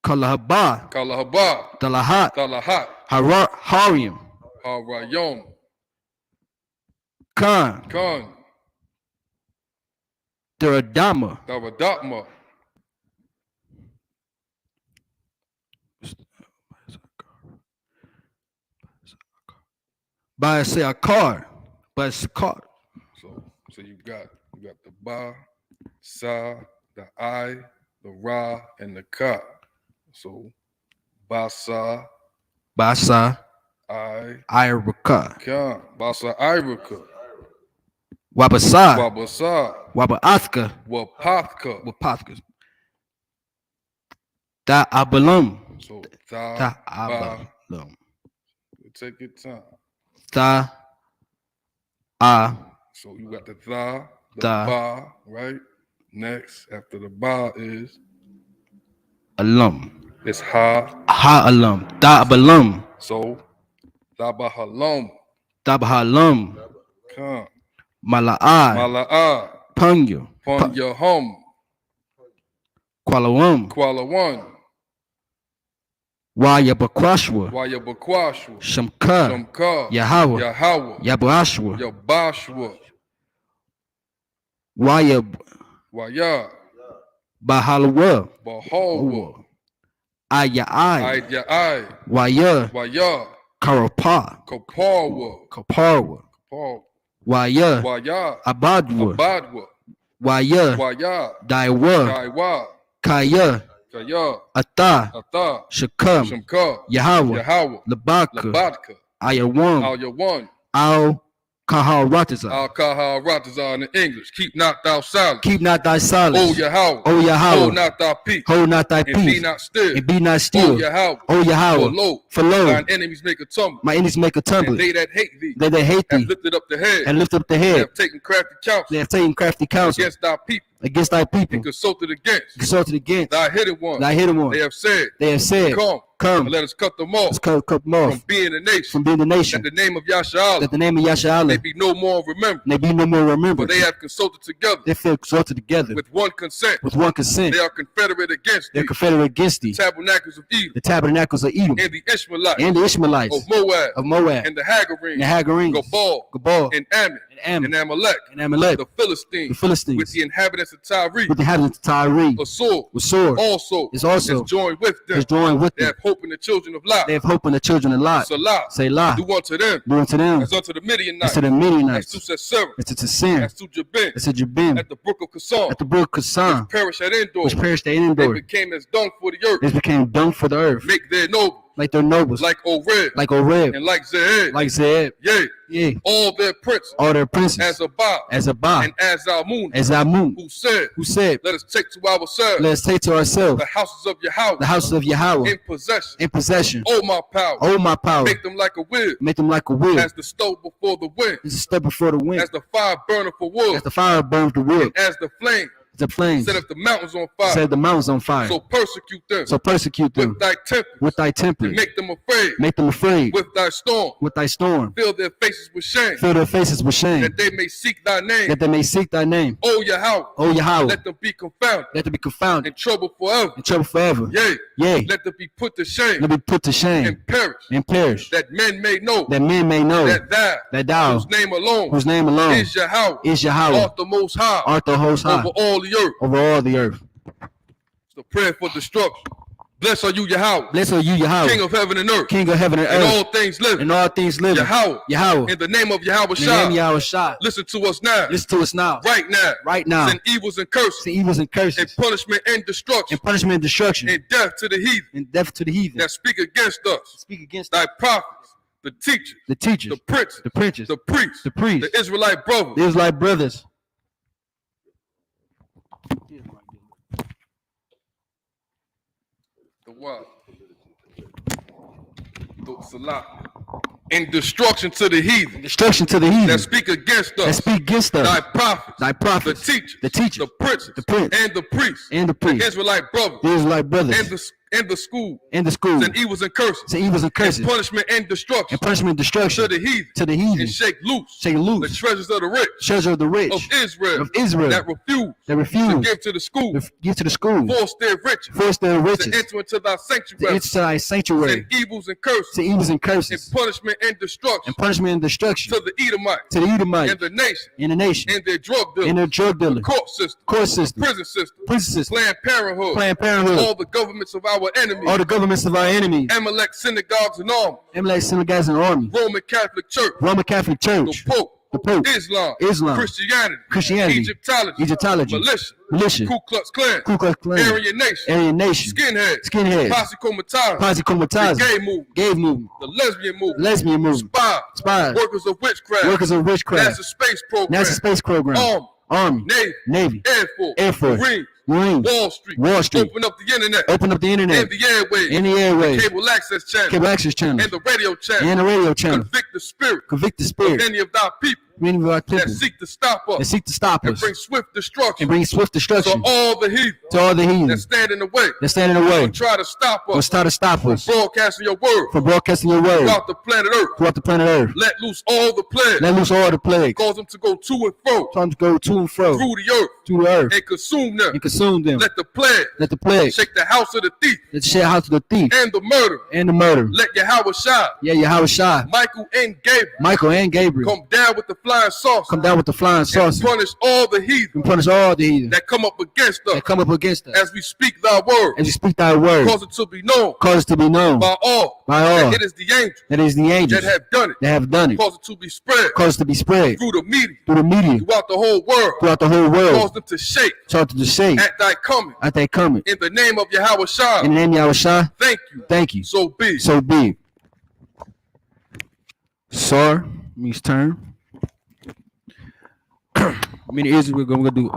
Speaker 14: Kalahaba,
Speaker 5: Kalahaba,
Speaker 14: Talahat,
Speaker 5: Talahat,
Speaker 14: Hariam,
Speaker 5: Harayom,
Speaker 14: Khan,
Speaker 5: Khan,
Speaker 14: Teradama,
Speaker 5: Taradapma,
Speaker 14: Baasakar, Baasakar,
Speaker 5: So you got the Ba, Sa, the I, the Ra, and the Ka. So Basa,
Speaker 14: Basa,
Speaker 5: I,
Speaker 14: Iraka,
Speaker 5: Ka, Basa Iraka,
Speaker 14: Wabasa,
Speaker 5: Wabasa,
Speaker 14: Wabaathka,
Speaker 5: Wapathka,
Speaker 14: Wapathka, Da Abalam,
Speaker 5: So
Speaker 14: Da
Speaker 5: Tha, Ba,
Speaker 14: Abalam,
Speaker 5: take your time.
Speaker 14: Da A,
Speaker 5: So you got the Tha, the
Speaker 14: Tha.
Speaker 5: Ba, right? Next, after the Ba is
Speaker 14: Alam,
Speaker 5: it's Ha.
Speaker 14: Ha Alam, Da Abalam,
Speaker 5: So Thabahalom,
Speaker 14: Dabahalam,
Speaker 5: Come,
Speaker 14: Mala'ai,
Speaker 5: Mala'a,
Speaker 14: Punyu,
Speaker 5: Punyahum,
Speaker 14: Kualawam,
Speaker 5: Kualawan,
Speaker 14: Wayabakwashwa,
Speaker 5: Wayabakwashwa,
Speaker 14: Shamka,
Speaker 5: Shamka,
Speaker 14: Yahweh,
Speaker 5: Yahweh,
Speaker 14: Yabuashwa,
Speaker 5: Yabashwa,
Speaker 14: Wayab,
Speaker 5: Waya,
Speaker 14: Bahalawa,
Speaker 5: Bahawa,
Speaker 14: Ayai,
Speaker 5: Ayai,
Speaker 14: Waya,
Speaker 5: Waya,
Speaker 14: Karapa,
Speaker 5: Kapawa,
Speaker 14: Kaparwa,
Speaker 5: Kapal,
Speaker 14: Waya,
Speaker 5: Waya,
Speaker 14: Abadwa,
Speaker 5: Abadwa,
Speaker 14: Waya,
Speaker 5: Waya,
Speaker 14: Daiwa,
Speaker 5: Daiwa,
Speaker 14: Kaya,
Speaker 5: Kaya,
Speaker 14: Ata,
Speaker 5: Ata,
Speaker 14: Shakam,
Speaker 5: Shamka,
Speaker 14: Yahweh,
Speaker 5: Yahweh,
Speaker 14: Labaka,
Speaker 5: Labadka,
Speaker 14: Ayawam,
Speaker 5: Al Yawan,
Speaker 14: Al Kaharataza.
Speaker 5: Al Kaha Ratazan in English. Keep not thou silent.
Speaker 14: Keep not thy
Speaker 5: O
Speaker 14: silence.
Speaker 5: Yahweh.
Speaker 14: O Yahweh.
Speaker 5: Hold not thy peace.
Speaker 14: Hold not thy
Speaker 5: And be
Speaker 14: peace.
Speaker 5: not still.
Speaker 14: And be not still.
Speaker 5: O Yahweh.
Speaker 14: O Yahweh.
Speaker 5: For lo,
Speaker 14: lo,
Speaker 5: thine enemies make a tumble.
Speaker 14: my enemies make a tumble.
Speaker 5: And they that hate thee.
Speaker 14: They that hate
Speaker 5: have
Speaker 14: thee.
Speaker 5: lifted up the head.
Speaker 14: And lift up the
Speaker 5: They
Speaker 14: head.
Speaker 5: have taken crafty counsel.
Speaker 14: They have taken crafty counsel.
Speaker 5: Against thy people.
Speaker 14: Against thy people.
Speaker 5: And consulted against.
Speaker 14: Consulted against.
Speaker 5: Thy hidden one.
Speaker 14: Thy hidden one.
Speaker 5: They have said.
Speaker 14: They have said.
Speaker 5: Come. And let us cut them off.
Speaker 14: Let's cut them off.
Speaker 5: From being a nation.
Speaker 14: From being the nation.
Speaker 5: That the name of Yasha
Speaker 14: That the name of Yasha
Speaker 5: may be no more remembered.
Speaker 14: May be no more remembered.
Speaker 5: For they have consulted together.
Speaker 14: They feel consulted together.
Speaker 5: With one consent.
Speaker 14: With one consent.
Speaker 5: They are confederate against
Speaker 14: They're
Speaker 5: thee.
Speaker 14: confederate against thee.
Speaker 5: The tabernacles of Edom.
Speaker 14: The tabernacles of Edom.
Speaker 5: And the Ishmaelites.
Speaker 14: And the Ishmaelites.
Speaker 5: Of Moab.
Speaker 14: Of Moab.
Speaker 5: And the Hagarenes.
Speaker 14: And the Hagarenes.
Speaker 5: Gabal. And Ammon. And Amalek.
Speaker 14: And Amalek.
Speaker 5: The Philistines.
Speaker 14: The Philistines.
Speaker 5: With the inhabitants of Tyre.
Speaker 14: With the inhabitants of Tyre.
Speaker 5: A sword.
Speaker 14: With sword.
Speaker 5: Also.
Speaker 14: Is also.
Speaker 5: Is joined with them.
Speaker 14: Is joined with
Speaker 5: They
Speaker 14: them.
Speaker 5: have hope in the children of Lot.
Speaker 14: They have hope in the children of Lot.
Speaker 5: Salah.
Speaker 14: Selah.
Speaker 5: Do unto them.
Speaker 14: Do unto them.
Speaker 5: As unto the Midianites.
Speaker 14: As to the Midianites.
Speaker 5: As to Sisera.
Speaker 14: As to Sin.
Speaker 5: As to Jabin.
Speaker 14: As to Jabin.
Speaker 5: At the brook of Kassan.
Speaker 14: At the brook of Kassan.
Speaker 5: Which perished at Endor.
Speaker 14: Which perished at Endor.
Speaker 5: They became as dung for the earth.
Speaker 14: They became dung for the earth.
Speaker 5: Make their nobles.
Speaker 14: Like their nobles.
Speaker 5: Like Oreb.
Speaker 14: Like Oreb.
Speaker 5: And like Zeeb.
Speaker 14: Like Zeeb.
Speaker 5: Yea.
Speaker 14: Yeah.
Speaker 5: All their princes.
Speaker 14: All their princes.
Speaker 5: As Abba.
Speaker 14: As Abba.
Speaker 5: And as Almun.
Speaker 14: As Almun.
Speaker 5: Who said. Let us take to ourselves.
Speaker 14: Let us take to ourselves.
Speaker 5: The houses of Yahweh.
Speaker 14: The houses of Yahweh.
Speaker 5: In possession.
Speaker 14: In possession.
Speaker 5: Oh my power.
Speaker 14: Oh my power.
Speaker 5: Make them like a wheel.
Speaker 14: Make them like a wheel.
Speaker 5: As the stove before the wind.
Speaker 14: As the stove before the wind.
Speaker 5: As the fire burner for wood.
Speaker 14: As the fire burns the wood.
Speaker 5: And as the flame.
Speaker 14: The flames.
Speaker 5: Set up the mountains on fire.
Speaker 14: Set the mountains on fire.
Speaker 5: So persecute them.
Speaker 14: So persecute them.
Speaker 5: With thy tempest.
Speaker 14: With thy tempest.
Speaker 5: And make them afraid.
Speaker 14: Make them afraid.
Speaker 5: With thy storm.
Speaker 14: With thy storm.
Speaker 5: Fill their faces with shame.
Speaker 14: Fill their faces with shame.
Speaker 5: That they may seek thy name.
Speaker 14: That they may seek thy name.
Speaker 5: Oh Yahweh.
Speaker 14: Oh Yahweh.
Speaker 5: Let them be confounded.
Speaker 14: Let them be confounded.
Speaker 5: In trouble forever.
Speaker 14: In trouble forever.
Speaker 5: Yea.
Speaker 14: Yea.
Speaker 5: Let them be put to shame.
Speaker 14: Let them be put to shame.
Speaker 5: And perish.
Speaker 14: And perish.
Speaker 5: That men may know.
Speaker 14: That men may know.
Speaker 5: That thou.
Speaker 14: Whose
Speaker 5: name alone.
Speaker 14: Whose name alone.
Speaker 5: Is Yahweh.
Speaker 14: Is Yahweh.
Speaker 5: Art the most high.
Speaker 14: Art the most high.
Speaker 5: Over all the earth.
Speaker 14: Over all the earth.
Speaker 5: It's the prayer for destruction. Blessed are you, Yahweh.
Speaker 14: Blessed are you, Yahweh.
Speaker 5: King of heaven and earth.
Speaker 14: King of heaven and earth.
Speaker 5: And all things living.
Speaker 14: And all things living.
Speaker 5: Yahweh.
Speaker 14: Yahweh.
Speaker 5: In the name of Yahweh
Speaker 14: In the name of Yahweh Shah.
Speaker 5: Listen to us now.
Speaker 14: Listen to us now.
Speaker 5: Right now.
Speaker 14: Right now.
Speaker 5: Send evils and curses.
Speaker 14: Send evils and curses.
Speaker 5: And punishment and destruction.
Speaker 14: And punishment and destruction.
Speaker 5: And death to the heathen.
Speaker 14: And death to the heathen.
Speaker 5: That speak against us.
Speaker 14: Speak against
Speaker 5: thy prophets. The teachers.
Speaker 14: The teachers.
Speaker 5: The princes.
Speaker 14: The princes.
Speaker 5: The priests.
Speaker 14: The priests.
Speaker 5: The Israelite brothers.
Speaker 14: The Israelite brothers.
Speaker 5: The what? The Salah. and destruction to the heathen.
Speaker 14: Destruction to the heathen.
Speaker 5: That speak against us.
Speaker 14: That speak against us.
Speaker 5: Thy prophets.
Speaker 14: The teachers.
Speaker 5: The princes.
Speaker 14: The prince.
Speaker 5: And the priests.
Speaker 14: And the priests.
Speaker 5: The Israelite brothers.
Speaker 14: The Israelite brothers.
Speaker 5: And the schools.
Speaker 14: And the schools.
Speaker 5: And evils and curses.
Speaker 14: And evils and curses.
Speaker 5: And punishment and destruction.
Speaker 14: And punishment and destruction.
Speaker 5: To the heathen.
Speaker 14: To the heathen.
Speaker 5: And shake loose.
Speaker 14: The
Speaker 5: treasures of the rich.
Speaker 14: Treasure of the rich.
Speaker 5: Of Israel. That refuse.
Speaker 14: To
Speaker 5: give to the school.
Speaker 14: Force
Speaker 5: their riches. To enter into thy sanctuary. And evils and curses. And punishment and destruction.
Speaker 14: To
Speaker 5: the Edomites.
Speaker 14: And
Speaker 5: the nation. And their drug dealers. The court system. Prison system. Planned Parenthood. All the governments of our enemies. Amalek synagogues and armies. Roman Catholic Church. The Pope. Islam. Christianity. Egyptology. Militia. Ku Klux Klan. Aryan Nation. Skinheads. Posse Comitatus. The gay movement. The lesbian movement. Spies. Workers of witchcraft. NASA space program. Army. Navy. Air Force. Marines. Wall Street. Open up the internet. And the airwaves. Cable access channel. And the radio channel. Convict the spirit. Of any of thy people. That seek to stop us. And bring swift destruction. To all the heathen. That stand in the way. And try to stop us. From broadcasting your word. Throughout the planet Earth. Let loose all the plagues. Cause them to go to and fro. Through the earth. And consume them. Let the plague. Shake the house of the thief. And the murder. Let Yahweh Shai. Michael and Gabriel. Come down with the flying saucer. And punish all the heathen. That come up against us. As we speak thy word. Cause it to be known. By all. That it is the angels. That have done it. Cause it to be spread. Through the media. Throughout the whole world. Cause them to shake. At thy coming. In the name of Yahweh Shai. Thank you. So be.
Speaker 14: Sir, means turn. Many years we're gonna do.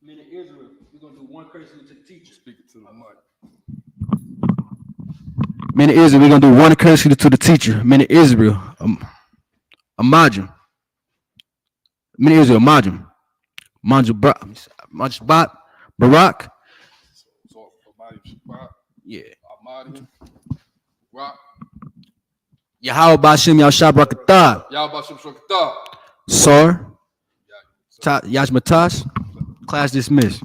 Speaker 14: Men of Israel, we're gonna do one cursing to the teacher.
Speaker 5: Speaking to the mic.
Speaker 14: Men of Israel, we're gonna do one cursing to the teacher. Men of Israel, Imagine. Men of Israel, Imagine. Manjbat, Barak. Yeah. Yahweh Bashem Yahshua Brakatah. Sar. Yajmatash. Class dismissed.